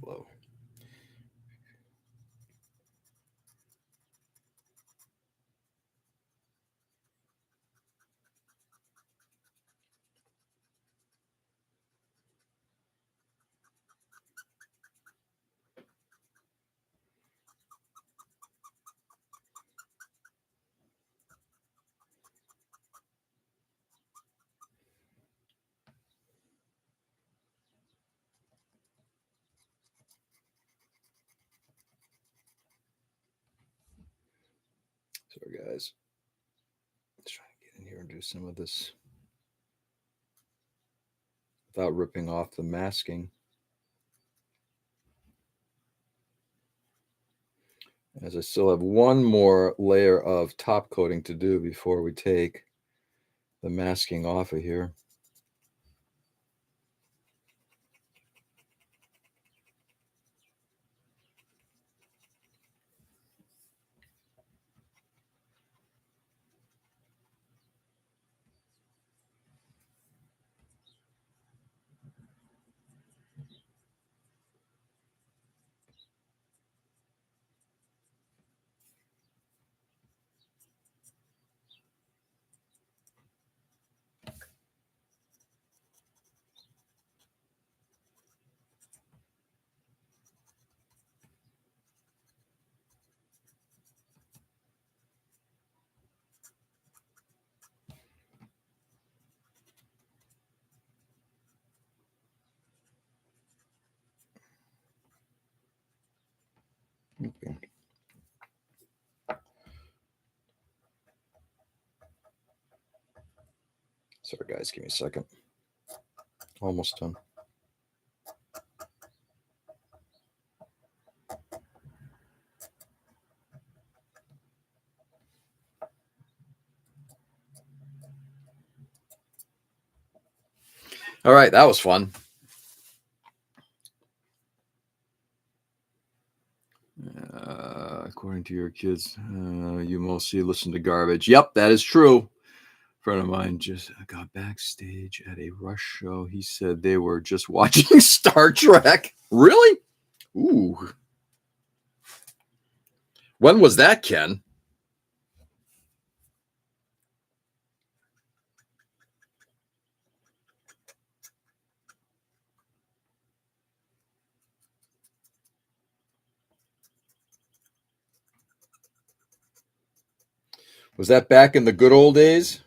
Hello. Sorry, guys. Let's try to get in here and do some of this without ripping off the masking. As I still have one more layer of top coating to do before we take the masking off of here. Okay. Sorry, guys, give me a second. Almost done. All right, that was fun. According to your kids, you mostly listen to Garbage. Yep, that is true. A friend of mine just got backstage at a Rush show. He said they were just watching Star Trek. Really? Ooh. When was that, Ken? Was that back in the good old days?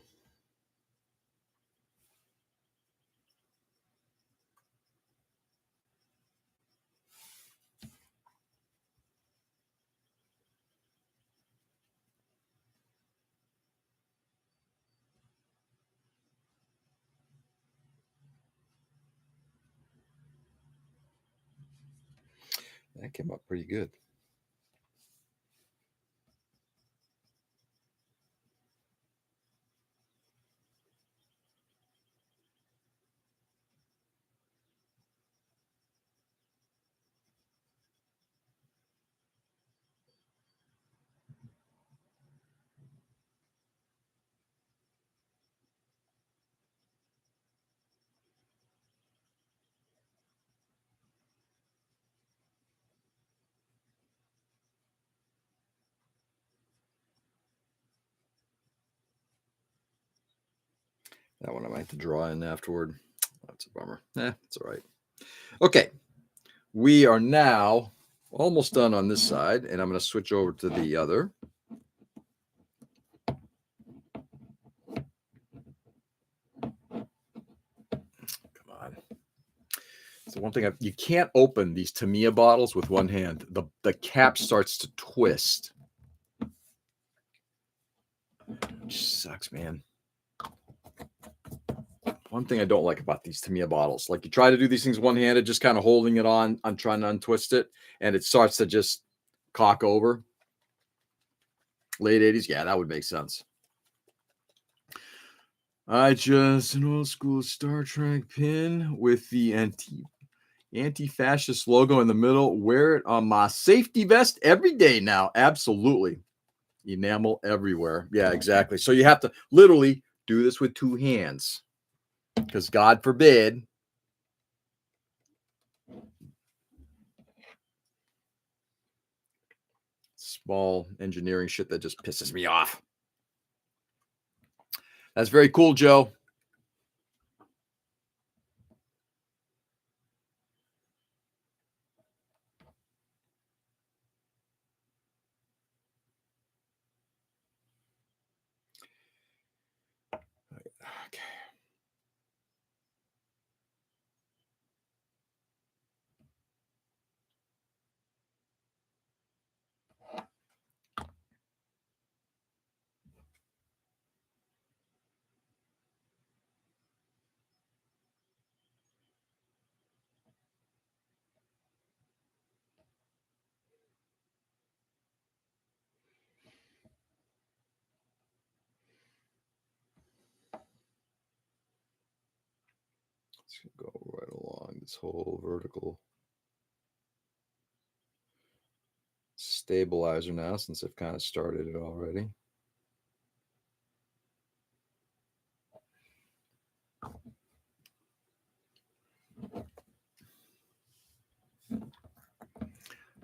That came up pretty good. That one I might have to draw in afterward. That's a bummer. It's all right. Okay. We are now almost done on this side, and I'm going to switch over to the other. Come on. So one thing you can't open these Tamiya bottles with one hand. The cap starts to twist. Which sucks, man. One thing I don't like about these Tamiya bottles, like you try to do these things one-handed, just kind of holding it on, I'm trying to untwist it, and it starts to just cock over. Late 80s, yeah, that would make sense. I just an old school Star Trek pin with the anti-fascist logo in the middle. Wear it on my safety vest every day now. Absolutely. Enamel everywhere. Yeah, exactly. So you have to literally do this with two hands. Because God forbid. Small engineering shit that just pisses me off. That's very cool, Joe. Okay. Let's go right along this whole vertical stabilizer now, since I've kind of started it already.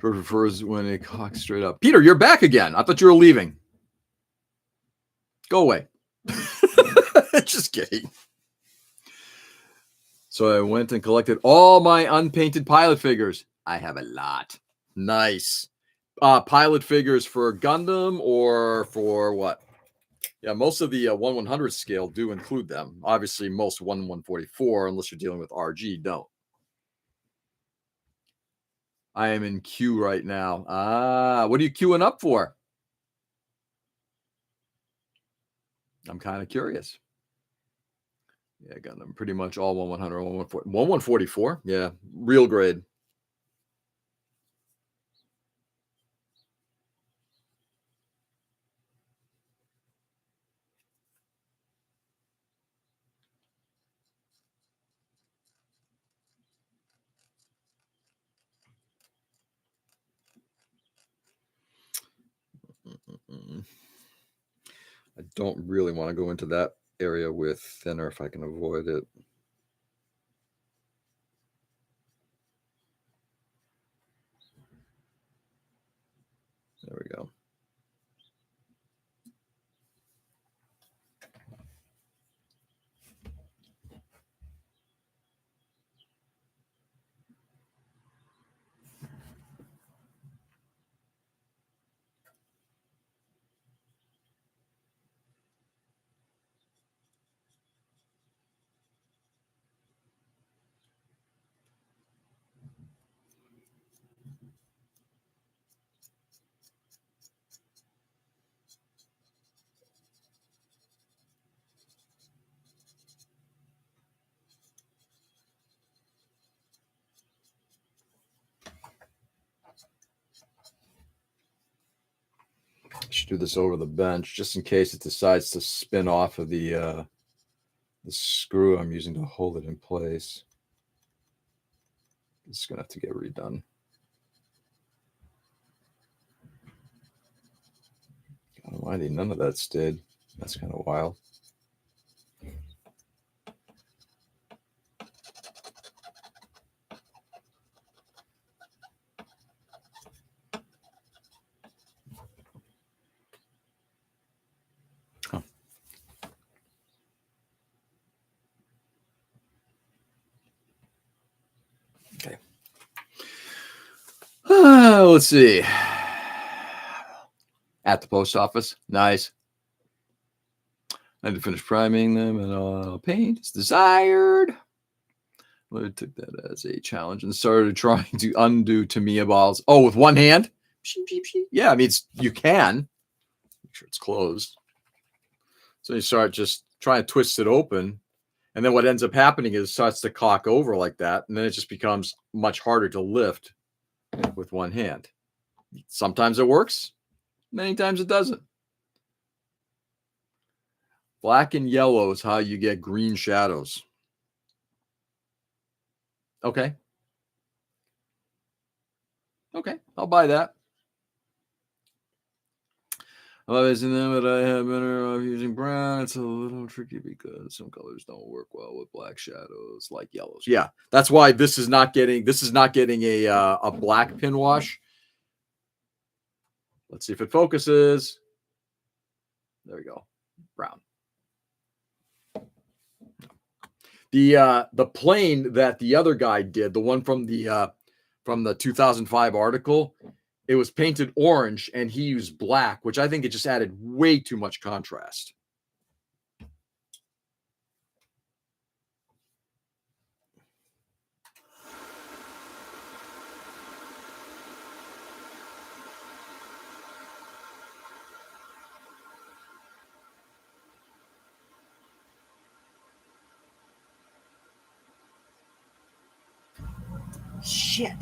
George prefers when it cocks straight up. Peter, you're back again. I thought you were leaving. Go away. Just kidding. So I went and collected all my unpainted pilot figures. I have a lot. Nice. Pilot figures for Gundam or for what? Yeah, most of the 1/100 scale do include them. Obviously, most 1/144, unless you're dealing with RG, don't. I am in queue right now. What are you queuing up for? I'm kind of curious. Yeah, Gundam, pretty much all 1/100, 1/144. Yeah, real grade. I don't really want to go into that area with thinner if I can avoid it. There we go. Should do this over the bench just in case it decides to spin off of the screw I'm using to hold it in place. It's gonna have to get redone. God almighty, none of that stayed. That's kind of wild. Huh. Okay. Let's see. At the post office. Nice. I had to finish priming them and paint as desired. I took that as a challenge and started trying to undo Tamiya balls. Oh, with one hand? Yeah, I mean, you can. Make sure it's closed. So you start just trying to twist it open. And then what ends up happening is it starts to cock over like that. And then it just becomes much harder to lift with one hand. Sometimes it works. Many times it doesn't. Black and yellow is how you get green shadows. Okay. Okay, I'll buy that. I love using them, but I have better off using brown. It's a little tricky because some colors don't work well with black shadows like yellows. Yeah, that's why this is not getting a black pin wash. Let's see if it focuses. There we go. Brown. The plane that the other guy did, the one from the 2005 article, it was painted orange and he used black, which I think it just added way too much contrast. Shit.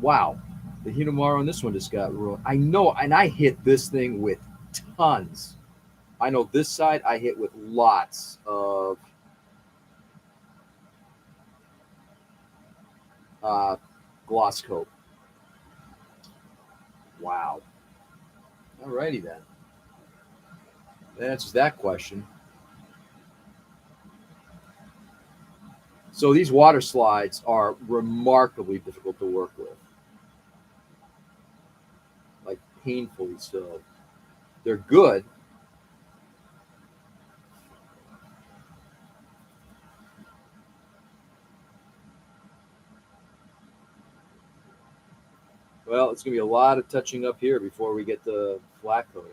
Wow. The Hinamaru on this one just got ruined. I know, and I hit this thing with tons. I know this side I hit with lots of gloss coat. Wow. Alrighty then. That answers that question. So these water slides are remarkably difficult to work with. Like painfully so. They're good. Well, it's going to be a lot of touching up here before we get the flat coating.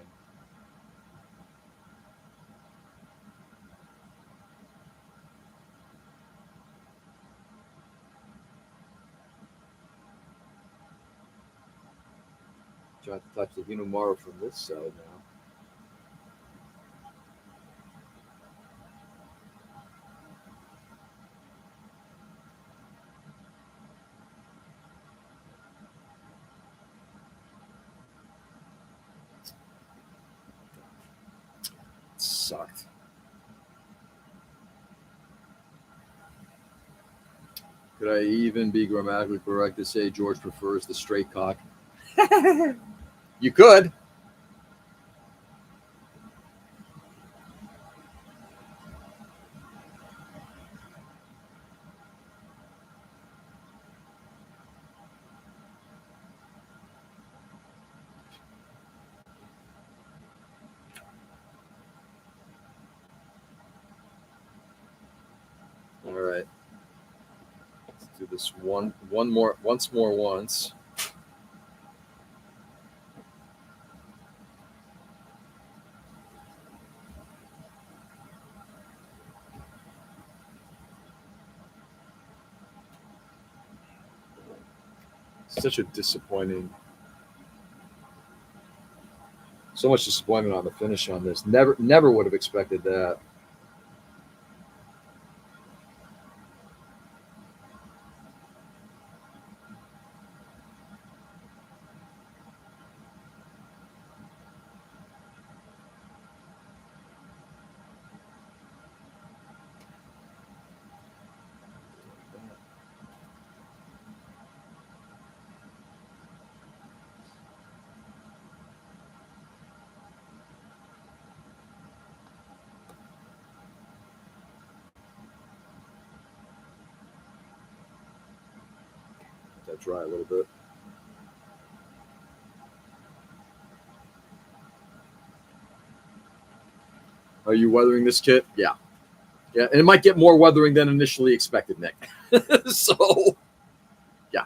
Trying to touch the Hinamaru from this side now. It sucked. Could I even be grammatically correct to say George prefers the straight cock? You could. All right. Let's do this once more. Such a disappointing. So much disappointment on the finish on this. Never would have expected that. it dry a little bit. Are you weathering this kit? Yeah. Yeah, and it might get more weathering than initially expected, Nick. So, yeah.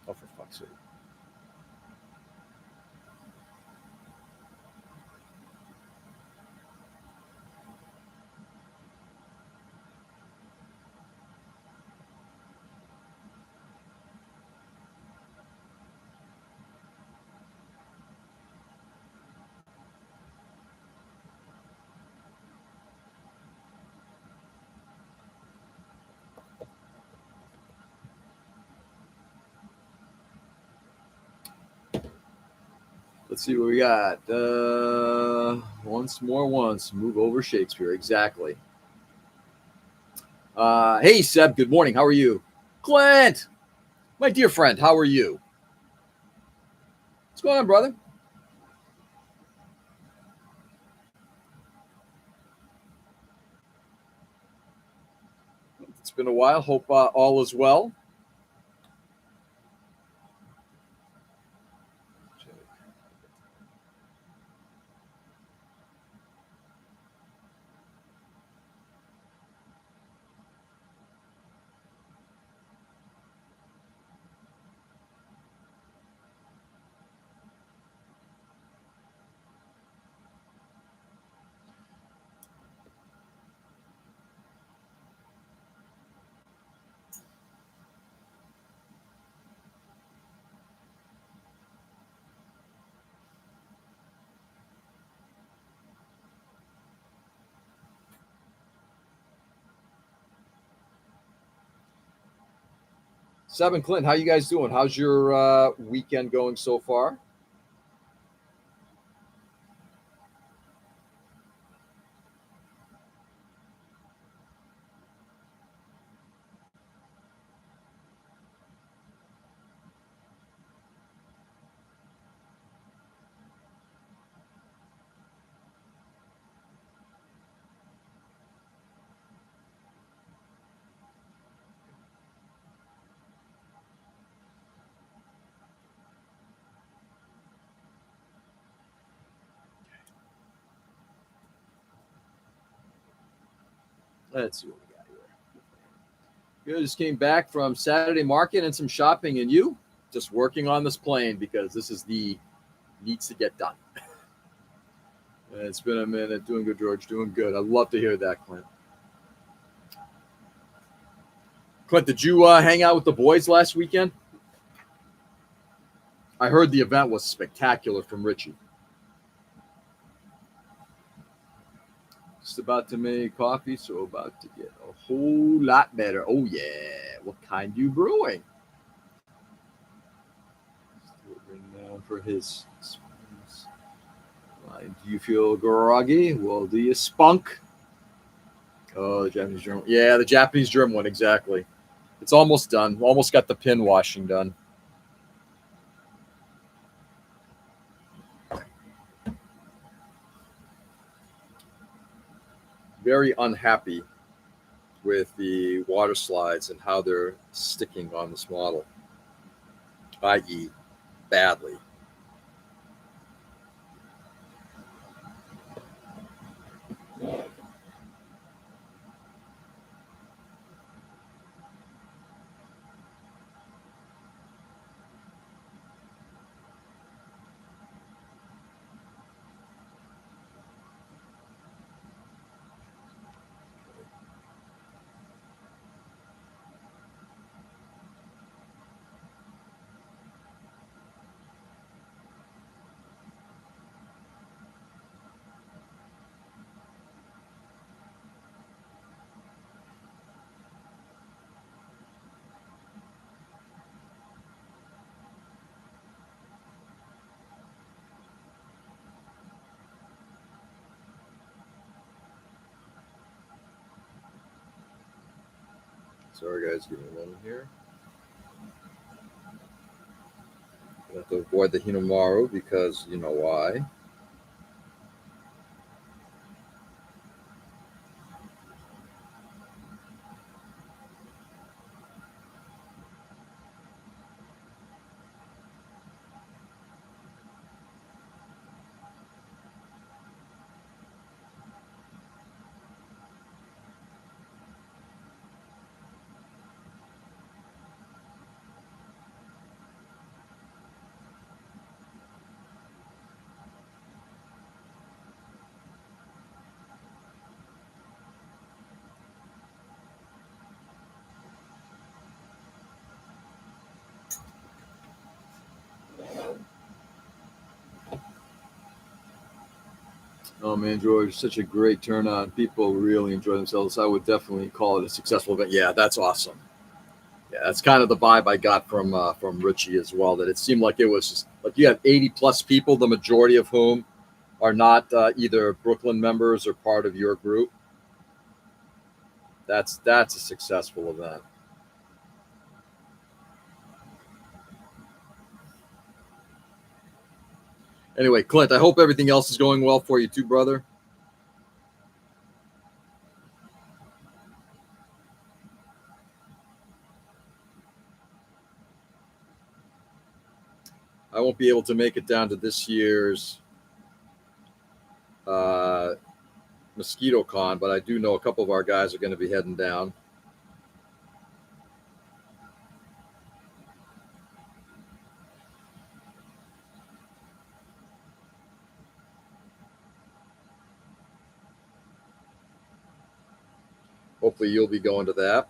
Oh, for fuck's sake. Let's see what we got. Once more, once. Move over Shakespeare. Exactly. Hey, Seb. Good morning. How are you? Clint, my dear friend, how are you? What's going on, brother? It's been a while. Hope all is well. Seb and Clint, how you guys doing? How's your weekend going so far? Let's see what we got here. Good. Just came back from Saturday market and some shopping, and you just working on this plane because this is the needs to get done. It's been a minute. Doing good, George. Doing good. I'd love to hear that, Clint. Clint, did you hang out with the boys last weekend? I heard the event was spectacular from Richie. Just about to make coffee, so about to get a whole lot better. Oh, yeah. What kind you brewing? Down for his. Do you feel groggy? Well, do you spunk? Oh, the Japanese German. Yeah, the Japanese German one, exactly. It's almost done. Almost got the pin washing done. Very unhappy with the water slides and how they're sticking on this model, i.e., badly. Sorry, guys, give me a moment here. I have to avoid the Hinomaru because you know why. Oh man, George, such a great turn on. People really enjoy themselves. I would definitely call it a successful event. Yeah, that's awesome. Yeah, that's kind of the vibe I got from Richie as well. That it seemed like it was just like you have 80 plus people, the majority of whom are not either Brooklyn members or part of your group. That's a successful event. Anyway, Clint, I hope everything else is going well for you too, brother. I won't be able to make it down to this year's uh, Mosquito Con, but I do know a couple of our guys are going to be heading down. Hopefully, you'll be going to that.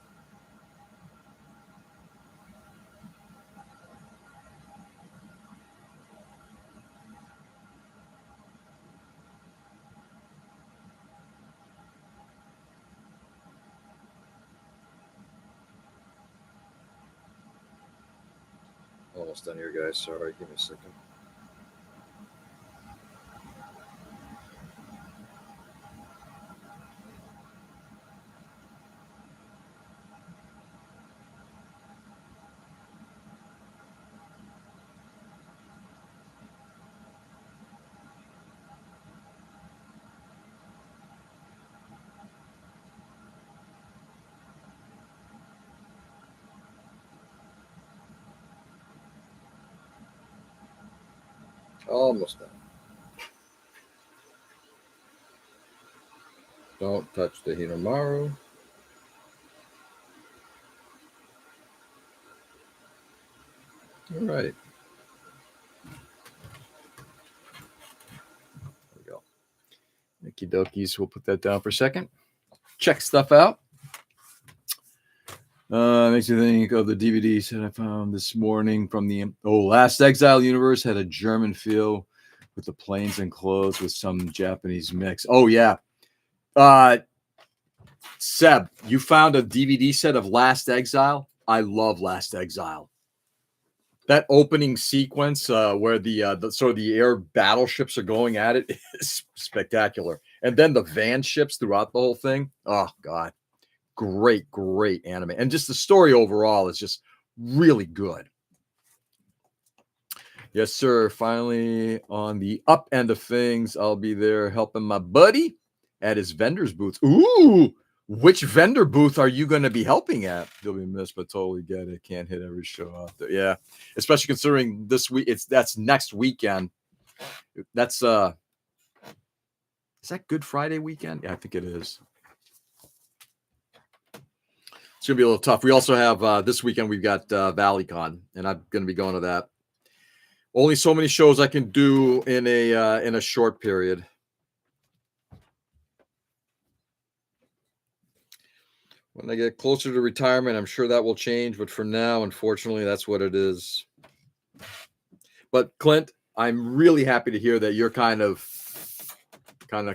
Almost done here, guys. Sorry, give me a second. Almost done. Don't touch the Hinomaru. All right. There we go. Okie dokies. We'll put that down for a second. Check stuff out. Makes me think of the DVDs that I found this morning from the Last Exile universe. Had a German feel with the planes and clothes with some Japanese mix. Oh yeah. Seb, you found a DVD set of Last Exile. I love Last Exile. That opening sequence where the sort of the air battleships are going at it is spectacular, and then the van ships throughout the whole thing. Oh God, great anime, and just the story overall is just really good. Yes, sir. Finally on the up end of things, I'll be there helping my buddy at his vendor's booth. Ooh, which vendor booth are you going to be helping at? You'll be missed, but totally get it. Can't hit every show out there. Yeah, especially considering this week. That's next weekend. That's is that Good Friday weekend? Yeah, I think it is. It's gonna be a little tough. We also have this weekend. We've got ValleyCon, and I'm going to be going to that. Only so many shows I can do in a short period. When I get closer to retirement, I'm sure that will change. But for now, unfortunately, that's what it is. But Clint, I'm really happy to hear that you're kind of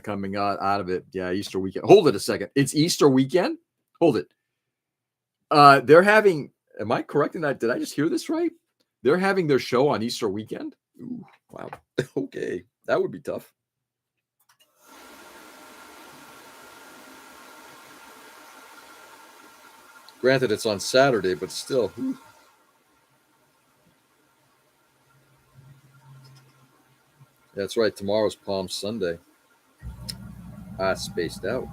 coming out of it. Yeah, Easter weekend. Hold it a second. It's Easter weekend? Hold it. They're having, am I correct in that? Did I just hear this right? They're having their show on Easter weekend? Ooh, wow. Okay. That would be tough. Granted, it's on Saturday, but still. Whew. That's right. Tomorrow's Palm Sunday. Spaced out. All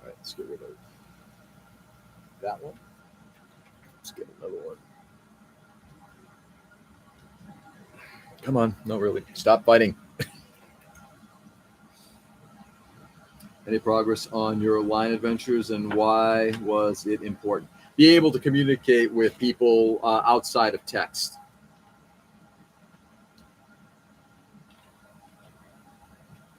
right, let's get rid of that one. Let's get another one. Come on. No, really. Stop fighting. Any progress on your line adventures, and why was it important? Be able to communicate with people outside of text.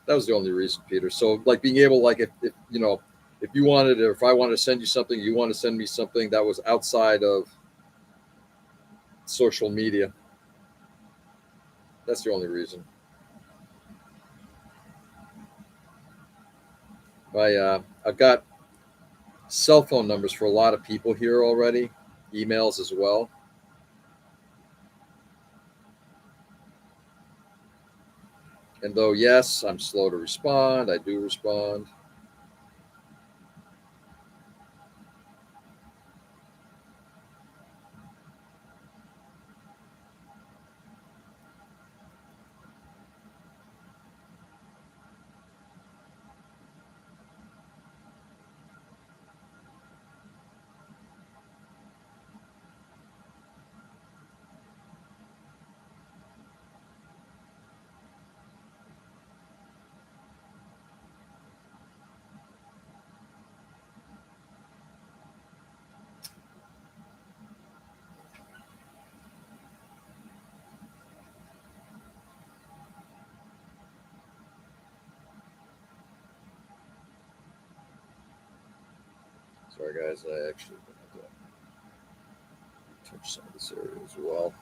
That was the only reason, Peter. So, like being able, like if you know, if you wanted, or if I wanted to send you something, you want to send me something that was outside of social media. That's the only reason. I've got cell phone numbers for a lot of people here already, emails as well. And though, yes, I'm slow to respond, I do respond. Sorry, guys, I actually have to touch some of this area as well.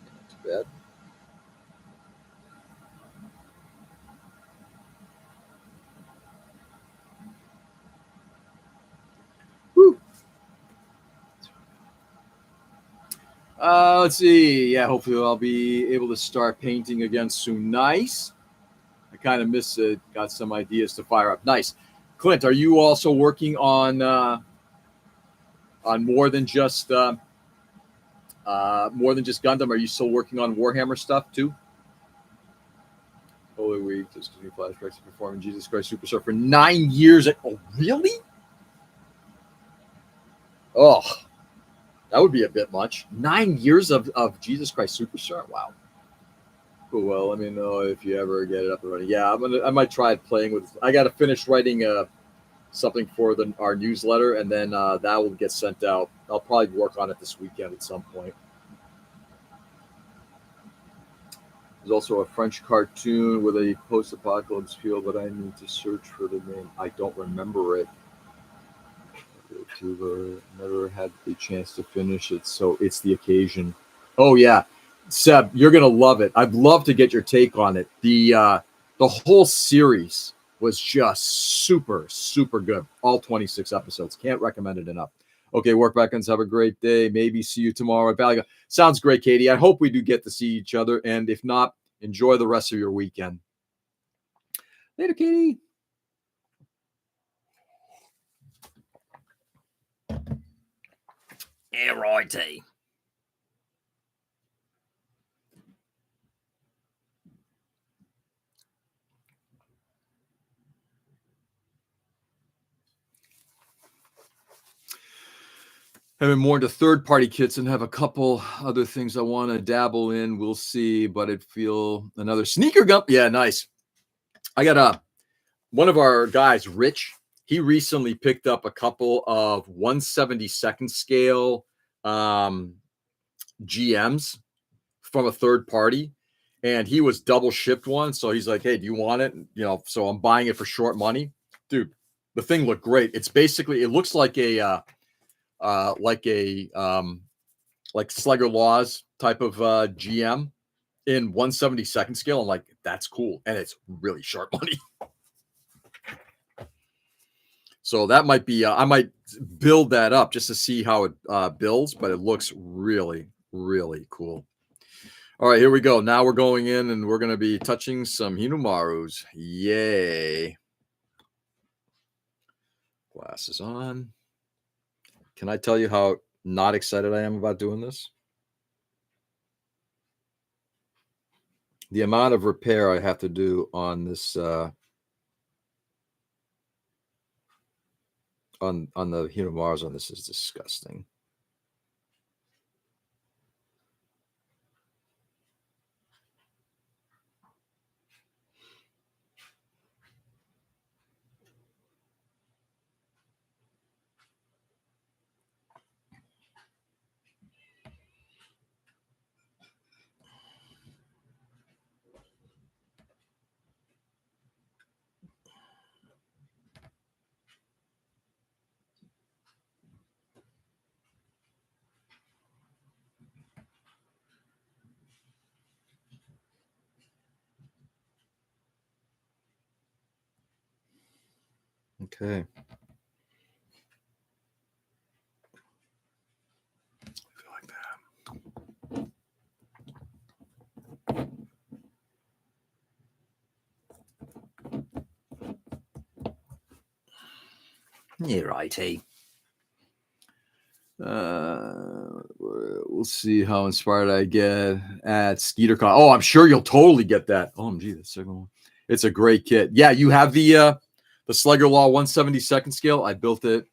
Not too bad. Woo. Let's see. Yeah, hopefully I'll be able to start painting again soon. Nice. I kind of miss it. Got some ideas to fire up. Nice. Clint, are you also working on more than just Gundam? Are you still working on Warhammer stuff too? Holy Week, just because we flashbacks to performing Jesus Christ Superstar for 9 years. Oh, really? Oh, that would be a bit much. 9 years of Jesus Christ Superstar. Wow. Cool. Well, let me know if you ever get it up and running. Yeah, I might try playing with. I got to finish writing something for our newsletter, and then that will get sent out. I'll probably work on it this weekend at some point. There's also a French cartoon with a post-apocalypse feel, but I need to search for the name. I don't remember it. Never had the chance to finish it, so it's the occasion. Oh yeah, Seb, you're gonna love it. I'd love to get your take on it. The whole series was just super, super good. All 26 episodes. Can't recommend it enough. Okay, Workbackens, have a great day. Maybe see you tomorrow at Valley. Sounds great, Katie. I hope we do get to see each other. And if not, enjoy the rest of your weekend. Later, Katie. Yeah, righty. I've been more into third-party kits and have a couple other things I want to dabble in. We'll see, but I'd feel another sneaker gum. Yeah, nice. I got one of our guys, Rich. He recently picked up a couple of 1/72nd scale GMs from a third party, and he was double shipped one. So he's like, "Hey, do you want it?" So I'm buying it for short money, dude. The thing looked great. It's basically, it looks like a like Slugger Laws type of GM in 1/72nd scale. I'm like, that's cool, and it's really sharp money. So that might be, I might build that up just to see how it builds, but it looks really, really cool. All right, here we go. Now we're going in and we're going to be touching some Hinumarus. Yay. Glasses on. Can I tell you how not excited I am about doing this? The amount of repair I have to do on this on the Hinumarus on this is disgusting. Okay. Yeah, righty. We'll see how inspired I get at SkeeterCon. Oh, I'm sure you'll totally get that. Oh, gee, that's second one. It's a great kit. Yeah, you have the Slugger Law 172nd scale. I built it.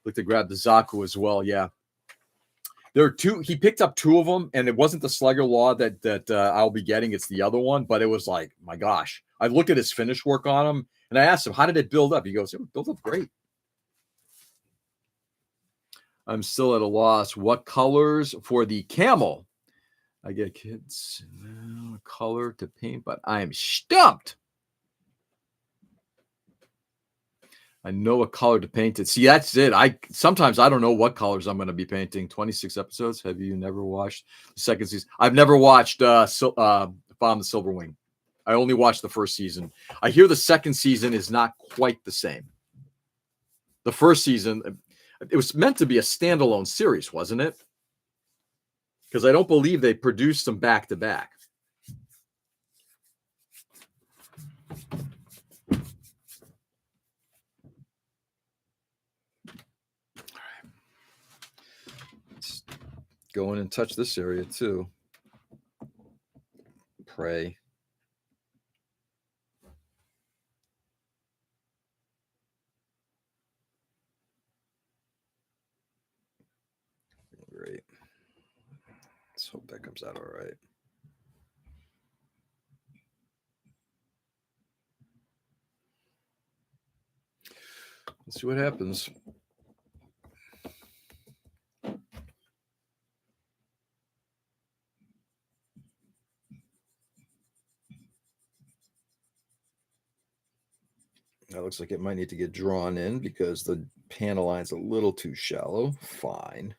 Look to grab the Zaku as well. Yeah, there are two. He picked up two of them, and it wasn't the Slugger Law that I'll be getting. It's the other one. But it was like, my gosh, I look at his finish work on him, and I asked him, "How did it build up?" He goes, "It built up great." I'm still at a loss. What colors for the camel? I get kids color to paint, but I am stumped. I know a color to paint it. See, that's it. Sometimes I don't know what colors I'm going to be painting. 26 episodes. Have you never watched the second season? I've never watched Bomb the Silver Wing. I only watched the first season. I hear the second season is not quite the same. The first season, it was meant to be a standalone series, wasn't it? Because I don't believe they produced them back to back. Let's go in and touch this area too. Pray. Great. Let's hope that comes out all right. Let's see what happens. That looks like it might need to get drawn in because the panel line's a little too shallow. Fine.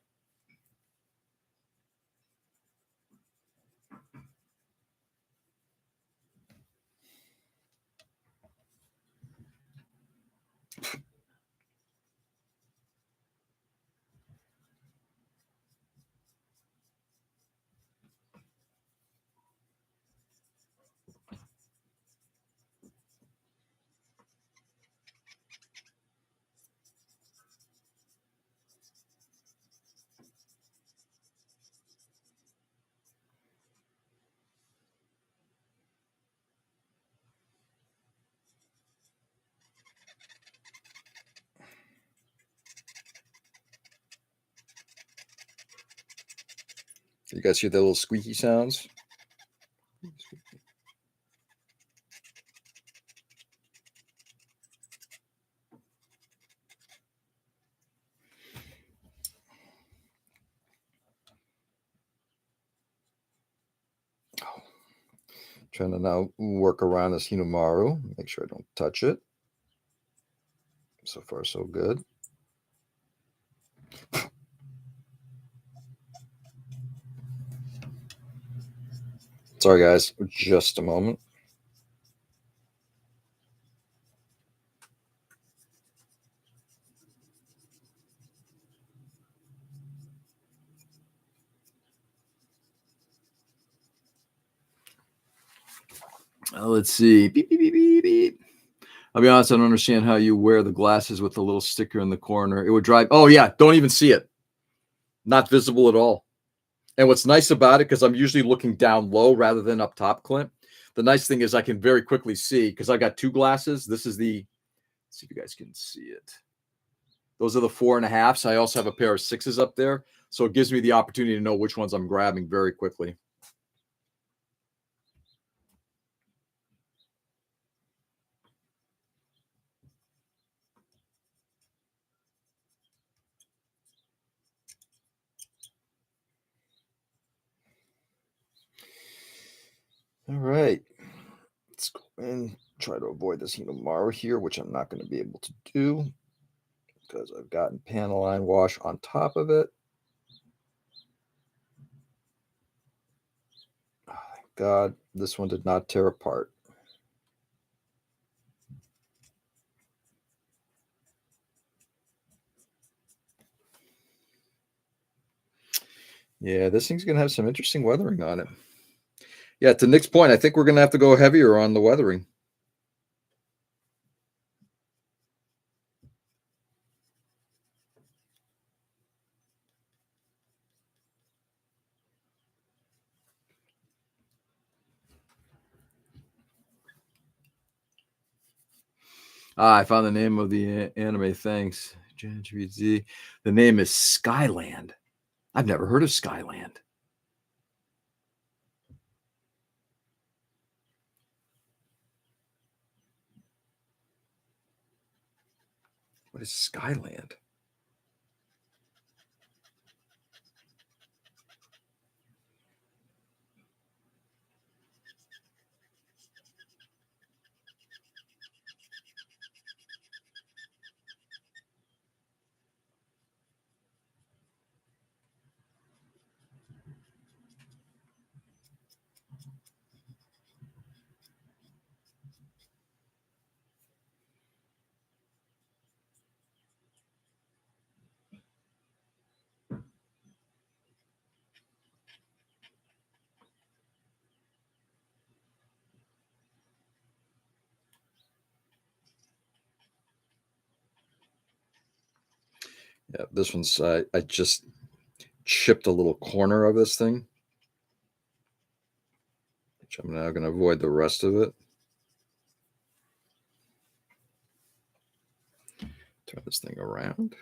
You guys hear the little squeaky sounds? Trying to now work around this Hinumaru. Make sure I don't touch it. So far, so good. Sorry, guys. Just a moment. Let's see. Beep, beep, beep, beep, beep. I'll be honest, I don't understand how you wear the glasses with the little sticker in the corner. It would drive. Oh, yeah. Don't even see it. Not visible at all. And what's nice about it, because I'm usually looking down low rather than up top, Clint, the nice thing is I can very quickly see, because I got two glasses. This is the, let's see if you guys can see it. Those are the 4.5s. I also have a pair of 6s up there. So it gives me the opportunity to know which ones I'm grabbing very quickly. All right. Let's go and try to avoid this Hinomaru here, which I'm not going to be able to do because I've gotten panel line wash on top of it. Oh, thank God, this one did not tear apart. Yeah, this thing's going to have some interesting weathering on it. Yeah, to Nick's point, I think we're going to have to go heavier on the weathering. I found the name of the anime. Thanks. The name is Skyland. I've never heard of Skyland. What is Skyland? Yeah, this one's, I just chipped a little corner of this thing, which I'm now going to avoid the rest of it. Turn this thing around.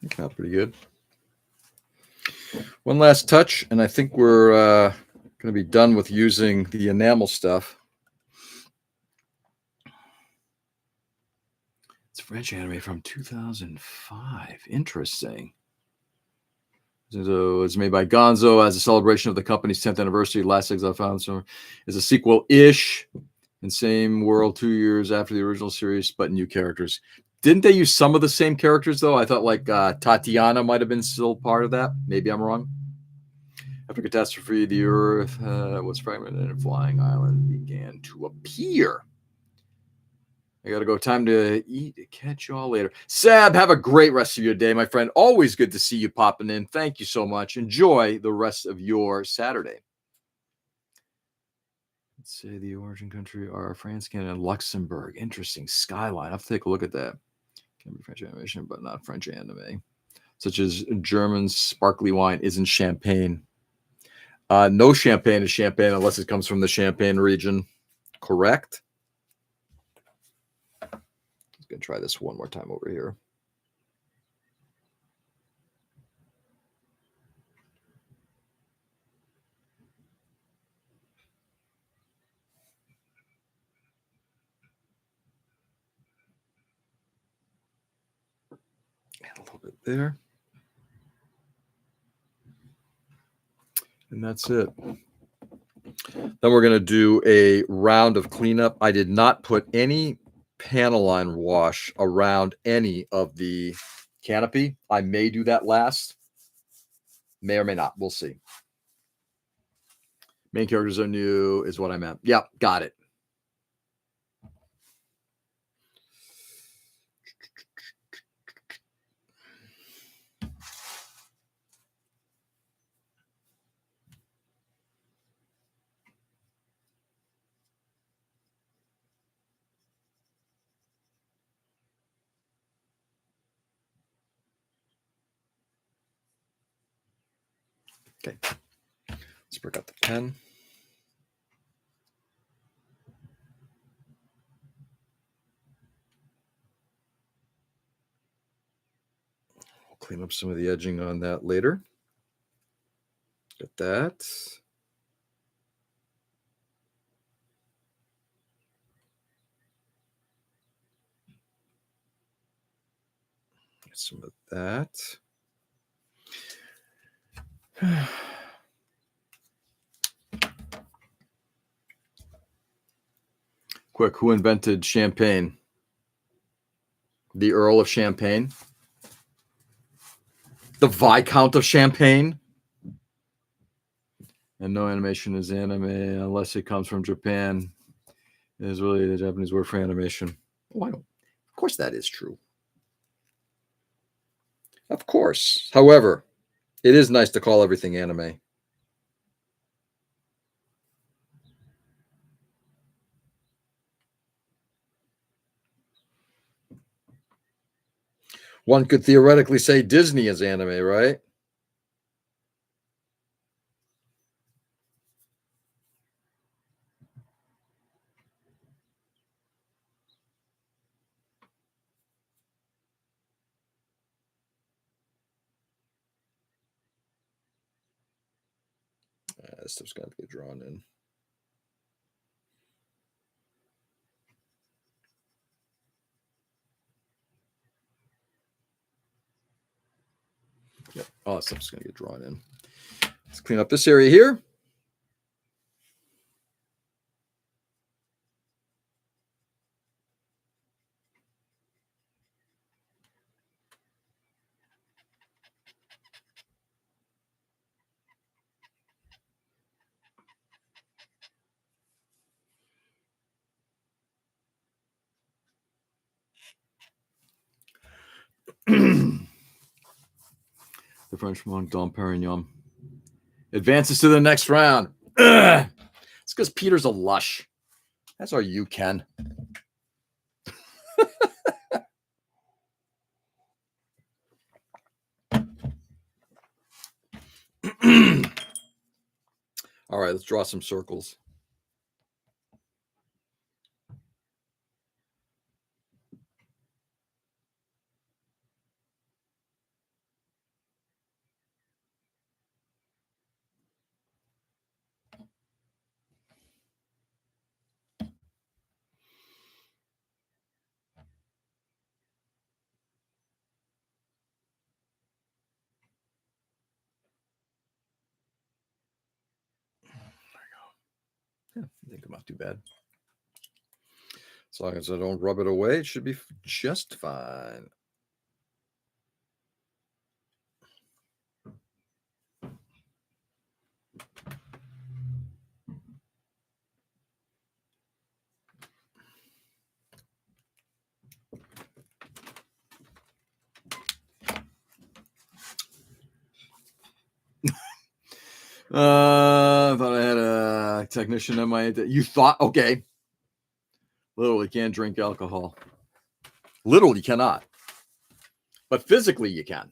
Came out pretty good. One last touch, and I think we're going to be done with using the enamel stuff. It's a French anime from 2005. Interesting. So it's made by Gonzo as a celebration of the company's 10th anniversary. Last Exile Found is a sequel-ish in same world 2 years after the original series, but new characters. Didn't they use some of the same characters, though? I thought like Tatiana might have been still part of that. Maybe I'm wrong. After catastrophe, the Earth was fragmented and a flying island began to appear. I got to go. Time to eat. Catch y'all later. Sab, have a great rest of your day, my friend. Always good to see you popping in. Thank you so much. Enjoy the rest of your Saturday. Let's say the origin country are France, Canada, and Luxembourg. Interesting. Skyline. I'll have to take a look at that. Can be French animation, but not French anime. Such as German sparkly wine isn't champagne. No champagne is champagne unless it comes from the Champagne region. Correct? I'm going to try this one more time over here. And a little bit there. And that's it. Then we're going to do a round of cleanup. I did not put any panel line wash around any of the canopy. I may do that last. May or may not. We'll see. Main characters are new is what I meant. Yep, got it. Okay. Let's break out the pen. I'll clean up some of the edging on that later. Get that. Get some of that. Quick, who invented champagne? The Earl of Champagne? The Viscount of Champagne? And no animation is anime unless it comes from Japan. It is really the Japanese word for animation. Why don't? Of course, that is true. Of course. However, it is nice to call everything anime. One could theoretically say Disney is anime, right? This stuff's got to get drawn in. Yep. All that stuff's going to get drawn in. Let's clean up this area here. The French monk Dom Perignon advances to the next round. Ugh. It's because Peter's a lush. As are you, Ken. All right, let's draw some circles. Yeah, I think I'm not too bad. As long as I don't rub it away, it should be just fine. I thought I had a technician in my. You thought, okay. Literally can't drink alcohol. Literally cannot. But physically you can.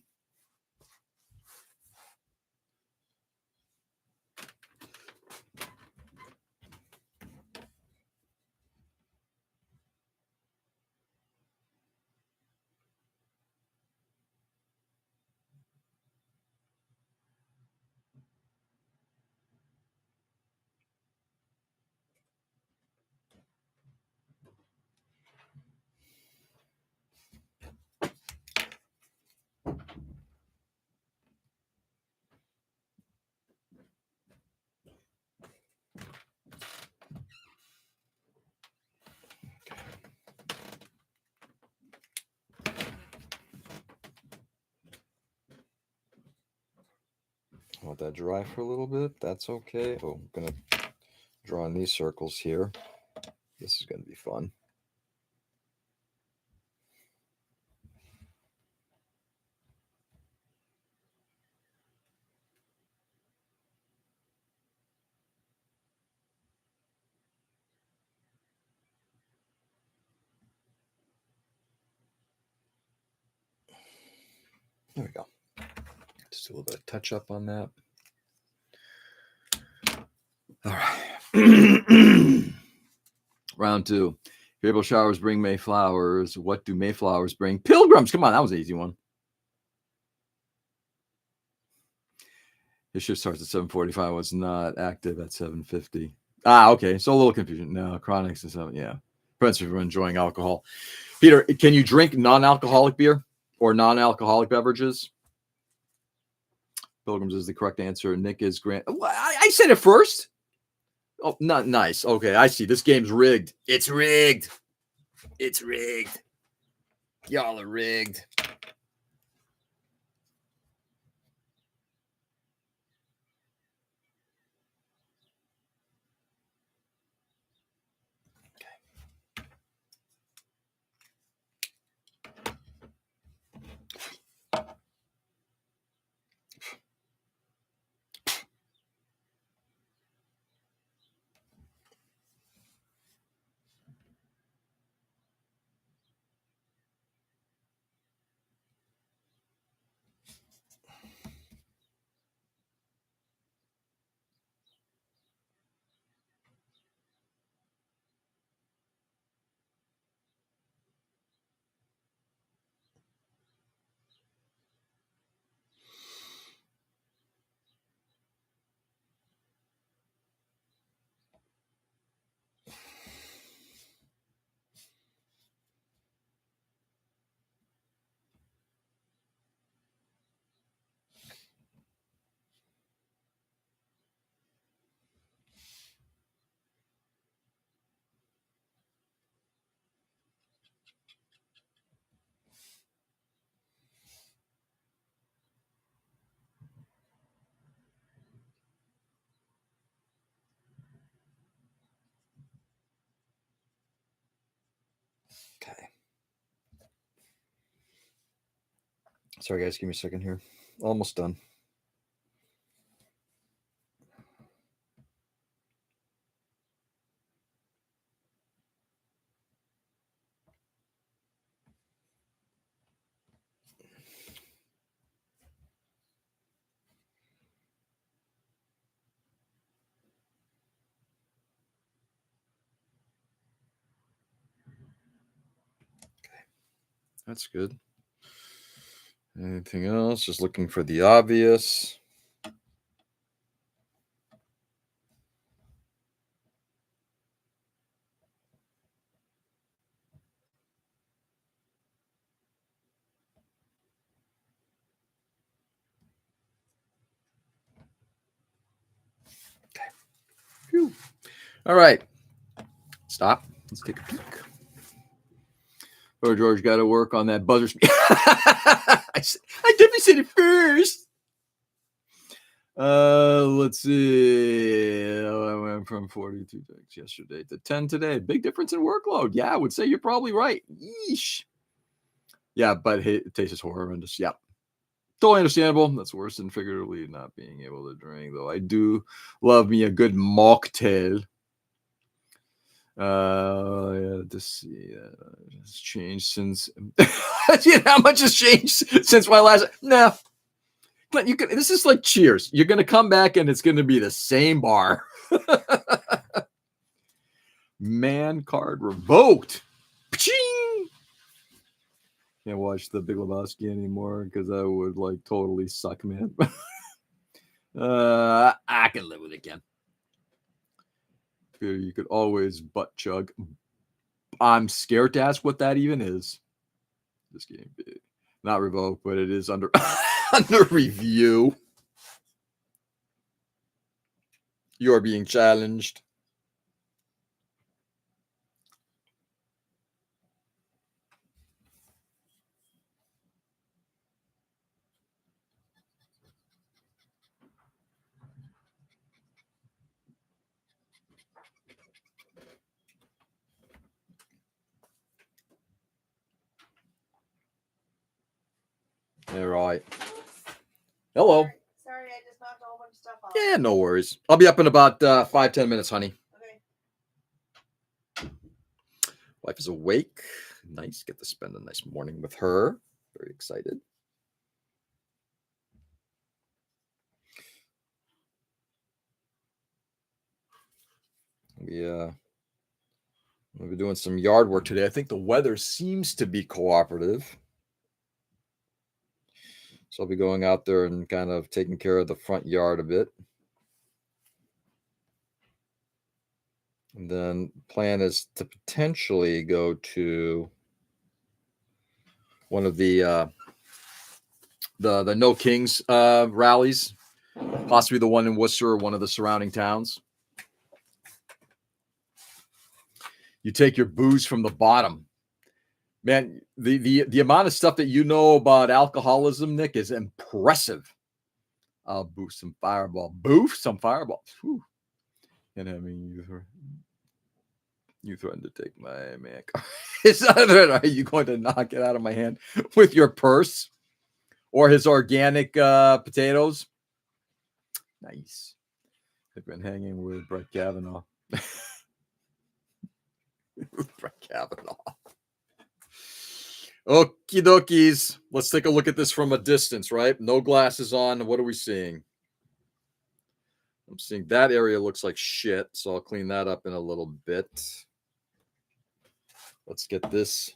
Let that dry for a little bit. That's okay. Oh, I'm going to draw in these circles here. This is going to be fun. There we go. Just a little bit of touch up on that. All right. Round 2. April showers bring May flowers. What do May flowers bring? Pilgrims. Come on, that was an easy one. His shift starts at 7:45. Was not active at 7:50. Okay. So a little confusion. No, chronics and stuff. Yeah. Depends if you're enjoying alcohol. Peter, can you drink non-alcoholic beer or non-alcoholic beverages? Pilgrims is the correct answer. Nick is Grant. I said it first. Oh, not nice. Okay, I see. This game's rigged. It's rigged. It's rigged. Y'all are rigged. Okay. Sorry, guys. Give me a second here. Almost done. That's good. Anything else? Just looking for the obvious. Okay. Phew. All right. Stop. Let's take a peek. Oh, George, got to work on that buzzer. I definitely said it first. Let's see. I went from 42 decks yesterday to 10 today. Big difference in workload. Yeah, I would say you're probably right. Yeesh. Yeah, but it tastes horrendous. Yeah. Totally understandable. That's worse than figuratively not being able to drink, though. I do love me a good mocktail. Yeah, to see. It's changed since. You know how much has changed since my last? No. But you can. This is like Cheers. You're gonna come back and it's gonna be the same bar. Man card revoked. Pching! Can't watch The Big Lebowski anymore because I would like totally suck, man. I can live with it, Ken. You could always butt chug. I'm scared to ask what that even is. This game, not revoked, but it is under under review. You are being challenged. All right. Hello. Sorry, I just knocked a whole bunch of stuff off. Yeah, no worries. I'll be up in about 5-10 minutes, honey. Okay. Wife is awake. Nice. Get to spend a nice morning with her. Very excited. We'll be doing some yard work today. I think the weather seems to be cooperative. So I'll be going out there and kind of taking care of the front yard a bit. And then plan is to potentially go to one of the No Kings rallies, possibly the one in Worcester or one of the surrounding towns. You take your booze from the bottom. Man, the amount of stuff that you know about alcoholism, Nick, is impressive. I'll boost some fireball. Boof some fireballs. Whew. And I mean, you threatened to take my Mac. Are you going to knock it out of my hand with your purse or his organic potatoes? Nice. I've been hanging with Brett Kavanaugh. Brett Kavanaugh. Okie dokies. Let's take a look at this from a distance, right? No glasses on. What are we seeing? I'm seeing that area looks like shit, so I'll clean that up in a little bit. Let's get this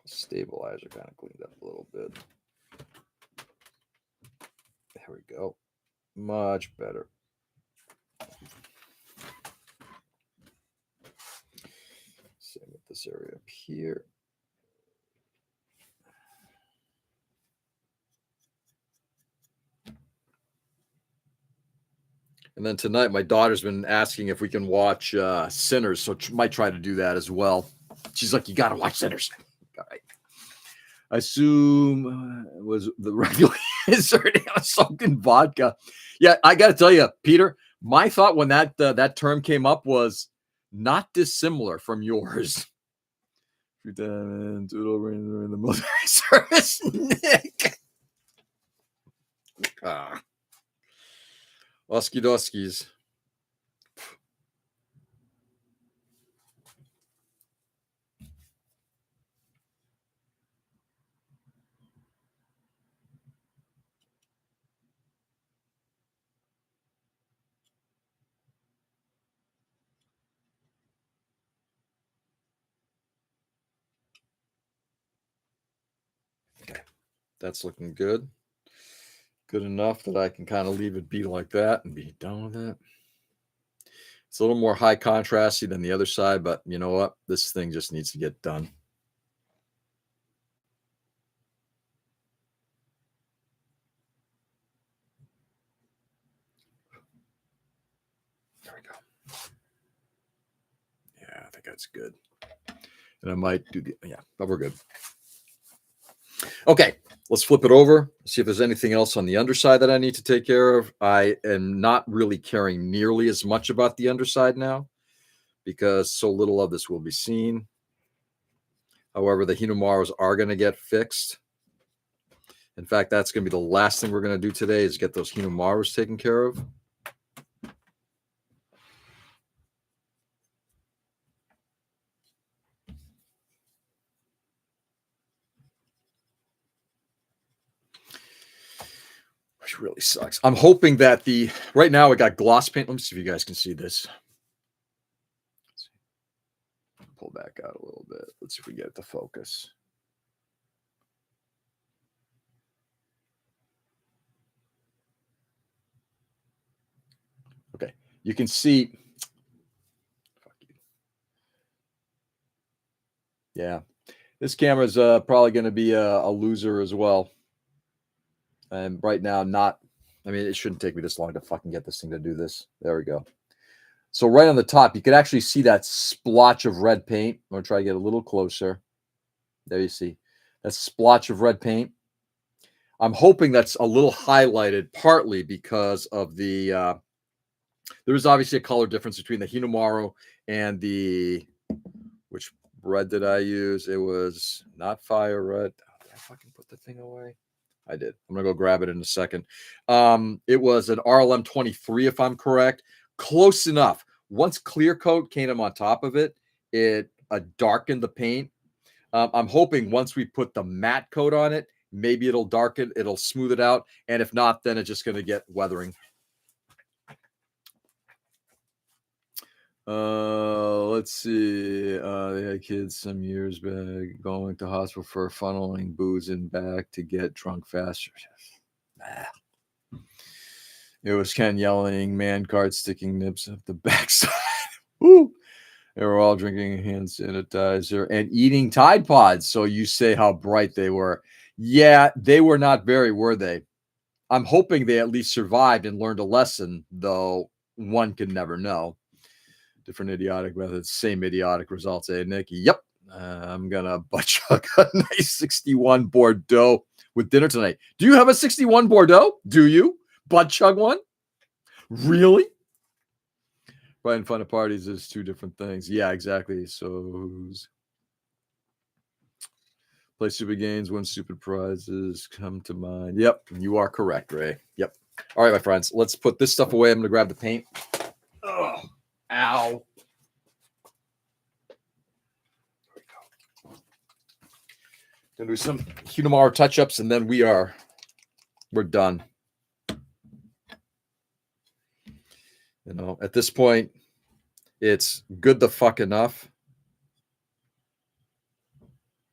stabilizer kind of cleaned up a little bit. There we go. Much better. Same with this area up here. And then tonight, my daughter's been asking if we can watch Sinners, so might try to do that as well. She's like, "You got to watch Sinners." All right. I assume it was the regular inserting on something vodka. Yeah, I got to tell you, Peter, my thought when that term came up was not dissimilar from yours. In the military service, Nick. Oski doskies. Okay, that's looking good. Good enough that I can kind of leave it be like that and be done with it. It's a little more high contrasty than the other side, but you know what? This thing just needs to get done. There we go. Yeah, I think that's good. And I might do but we're good. Okay, let's flip it over. See if there's anything else on the underside that I need to take care of. I am not really caring nearly as much about the underside now because so little of this will be seen. However, the Hinomaros are going to get fixed. In fact, that's going to be the last thing we're going to do today is get those Hinomaros taken care of. Which really sucks. I'm hoping that right now I got gloss paint. Let me see if you guys can see this. Pull back out a little bit. Let's see if we get it to focus. Okay, you can see. Fuck you. Yeah, this camera is probably going to be a loser as well. And right now, it shouldn't take me this long to fucking get this thing to do this. There we go. So right on the top, you can actually see that splotch of red paint. I'm going to try to get a little closer. There you see that splotch of red paint. I'm hoping that's a little highlighted, partly because of the There is obviously a color difference between the Hinomaru and the, which red did I use? It was not fire red. Oh, did I fucking put the thing away? I did. I'm gonna go grab it in a second. It was an RLM 23, if I'm correct. Close enough. Once clear coat came on top of it, it darkened the paint. I'm hoping once we put the matte coat on it, maybe it'll darken, it'll smooth it out. And if not, then it's just going to get weathering. Let's see. They had kids some years back going to hospital for funneling booze in back to get drunk faster. It was Ken yelling, man card sticking nips up the backside. Woo! They were all drinking hand sanitizer and eating Tide Pods. So you say how bright they were. Yeah, they were not very, were they? I'm hoping they at least survived and learned a lesson, though one can never know. Different idiotic methods, same idiotic results, eh, Nick? Yep. I'm going to butt chug a nice 61 Bordeaux with dinner tonight. Do you have a 61 Bordeaux? Do you? Butt chug one? Really? Right in front of parties is two different things. Yeah, exactly. So play stupid games, win stupid prizes, come to mind. Yep, you are correct, Ray. Yep. All right, my friends, let's put this stuff away. I'm going to grab the paint. Oh, ow. There we go. Going to do some Hinomaru touch-ups, and then we're done. You know, at this point, it's good the fuck enough.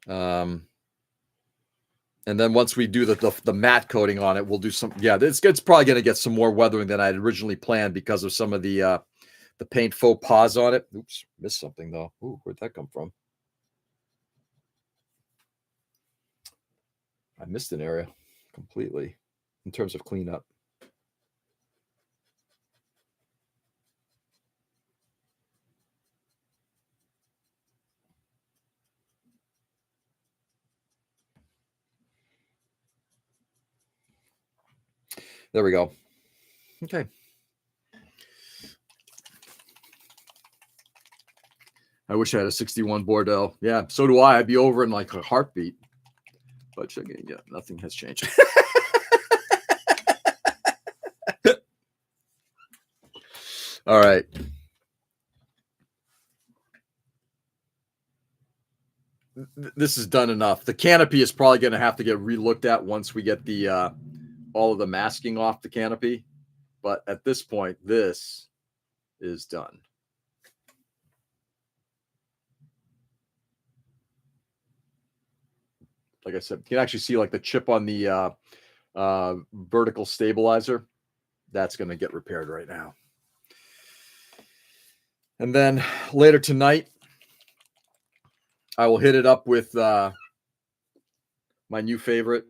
And then once we do the matte coating on it, we'll do some. Yeah, it's probably going to get some more weathering than I had originally planned because of some of the paint faux pas on it. Oops, missed something though. Ooh, where'd that come from? I missed an area completely in terms of cleanup. There we go. Okay. I wish I had a 61 Bordeaux. Yeah, so do I. I'd be over in like a heartbeat. But yeah, nothing has changed. All right. This is done enough. The canopy is probably going to have to get re-looked at once we get the all of the masking off the canopy. But at this point, this is done. Like I said, you can actually see like the chip on the vertical stabilizer. That's going to get repaired right now. And then later tonight, I will hit it up with my new favorite,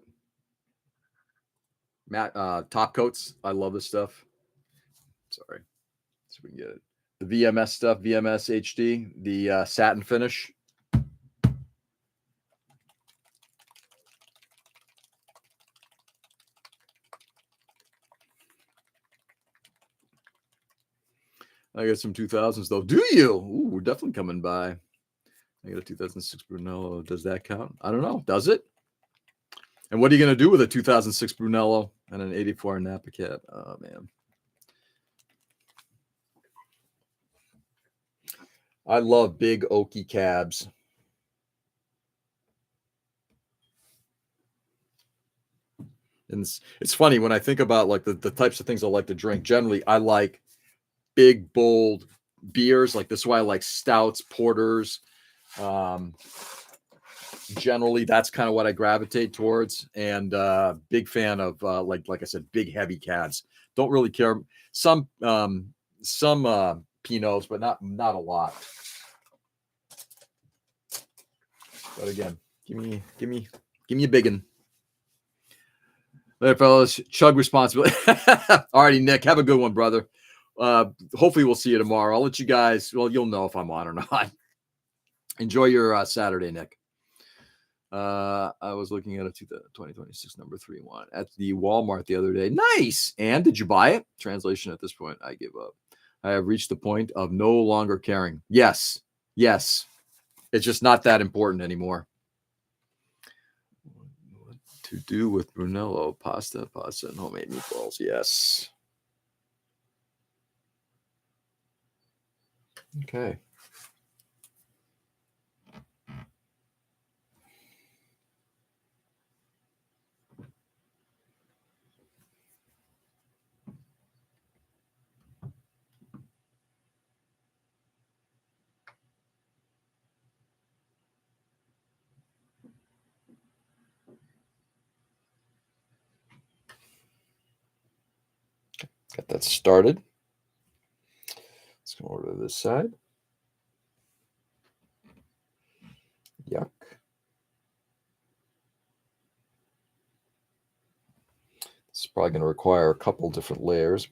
matte top coats. I love this stuff. Sorry. So we can get it. The VMS stuff, VMS HD, the satin finish. I got some 2000s though. Do you? Ooh, we're definitely coming by. I got a 2006 Brunello. Does that count? I don't know. Does it? And what are you going to do with a 2006 Brunello and an 84 Napa Cat? Oh, man. I love big oaky cabs. And it's funny when I think about like the types of things I like to drink. Generally, I like big, bold beers. Like this is why I like stouts, porters. Generally, that's kind of what I gravitate towards. And big fan of like I said, big heavy cabs. Don't really care. Some Pinots, but not a lot. But again, give me a big one. Later, fellas. Chug responsibly. Alrighty, Nick. Have a good one, brother. Hopefully we'll see you tomorrow. I'll let you guys. Well, you'll know if I'm on or not. Enjoy your Saturday, Nick. I was looking at a 2026 number 3-1 at the Walmart the other day. Nice. And did you buy it? Translation at this point, I give up. I have reached the point of no longer caring. Yes. Yes. It's just not that important anymore. What to do with Brunello? Pasta, and homemade meatballs. Yes. Okay. Got that started. Let's go over to this side. Yuck. It's probably going to require a couple different layers.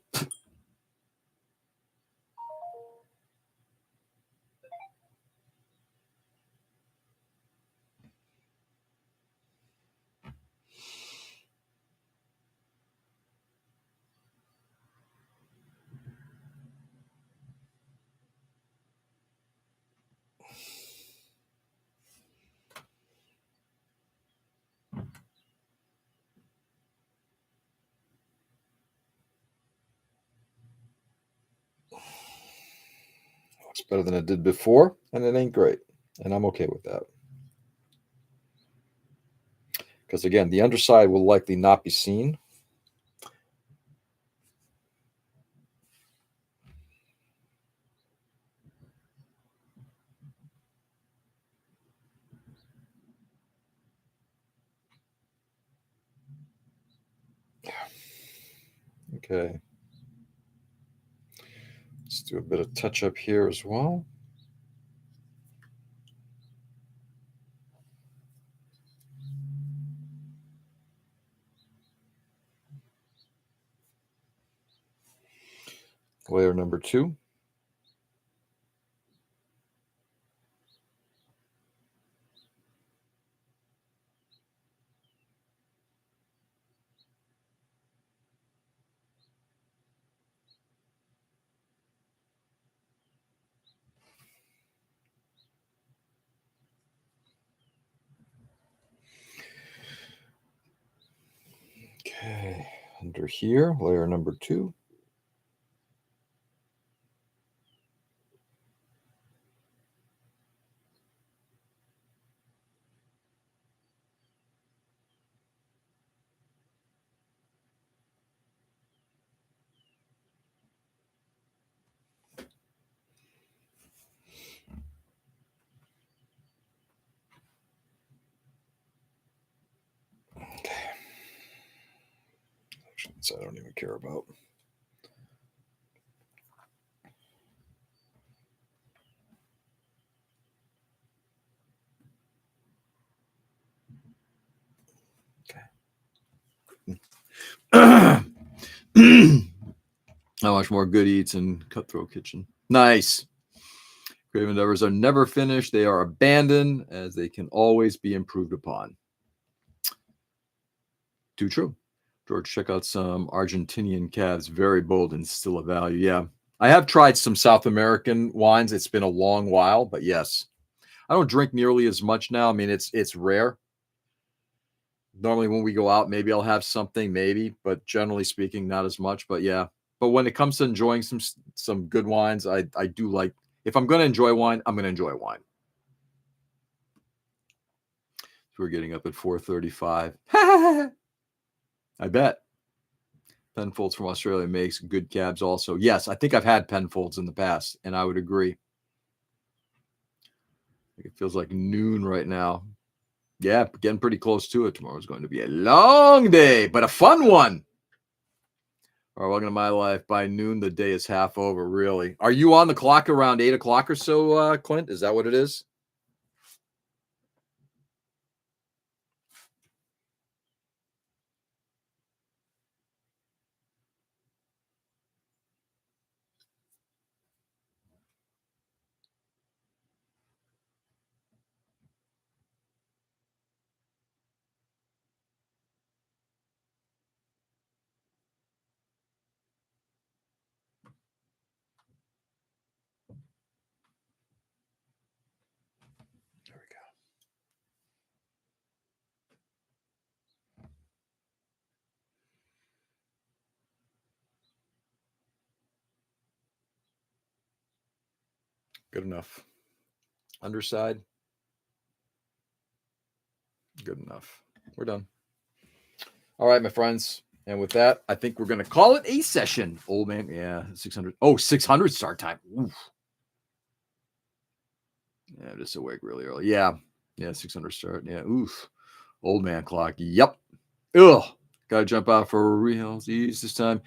Looks better than it did before, and it ain't great. And I'm okay with that. Because again, the underside will likely not be seen. Okay. Let's do a bit of touch up here as well. Layer number 2. Okay, under here, layer number 2. Okay. Sections I don't even care about. How much more good eats in Cutthroat Kitchen? Nice. Creative endeavors are never finished. They are abandoned as they can always be improved upon. Too true. George, check out some Argentinian calves. Very bold and still a value. Yeah. I have tried some South American wines. It's been a long while, but yes. I don't drink nearly as much now. I mean, it's rare. Normally when we go out, maybe I'll have something, maybe, but generally speaking, not as much. But yeah. But when it comes to enjoying some good wines, I do like, if I'm going to enjoy wine, I'm going to enjoy wine. So we're getting up at 4:35. I bet. Penfolds from Australia makes good cabs also. Yes, I think I've had Penfolds in the past, and I would agree. It feels like noon right now. Yeah, getting pretty close to it. Tomorrow's going to be a long day, but a fun one. All right, welcome to my life. By noon, the day is half over, really. Are you on the clock around 8 o'clock or so, Clint? Is that what it is? Good enough. Underside. Good enough. We're done. All right, my friends. And with that, I think we're going to call it a session. Old man. Yeah, 600. Oh, 600 start time. Oof. Yeah, just awake really early. Yeah. Yeah, 600 start. Yeah. Oof. Old man clock. Yep. Ugh. Got to jump out for real this time.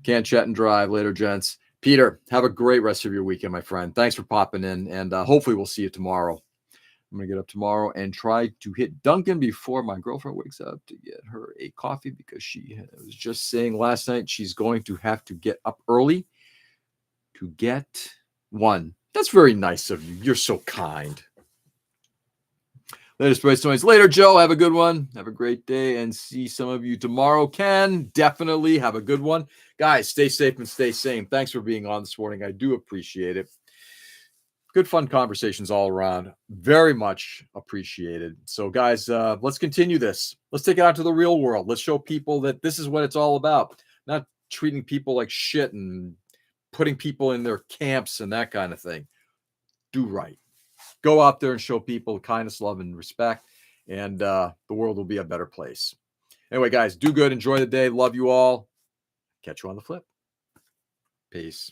Can't chat and drive later, gents. Peter, have a great rest of your weekend, my friend. Thanks for popping in, and hopefully we'll see you tomorrow. I'm going to get up tomorrow and try to hit Dunkin' before my girlfriend wakes up to get her a coffee, because she was just saying last night she's going to have to get up early to get one. That's very nice of you. You're so kind. Latest Price Noise. Later, Joe. Have a good one. Have a great day, and see some of you tomorrow. Ken, definitely have a good one. Guys, stay safe and stay sane. Thanks for being on this morning. I do appreciate it. Good, fun conversations all around. Very much appreciated. So, guys, let's continue this. Let's take it out to the real world. Let's show people that this is what it's all about. Not treating people like shit and putting people in their camps and that kind of thing. Do right. Go out there and show people kindness, love, and respect, and the world will be a better place. Anyway, guys, do good. Enjoy the day. Love you all. Catch you on the flip. Peace.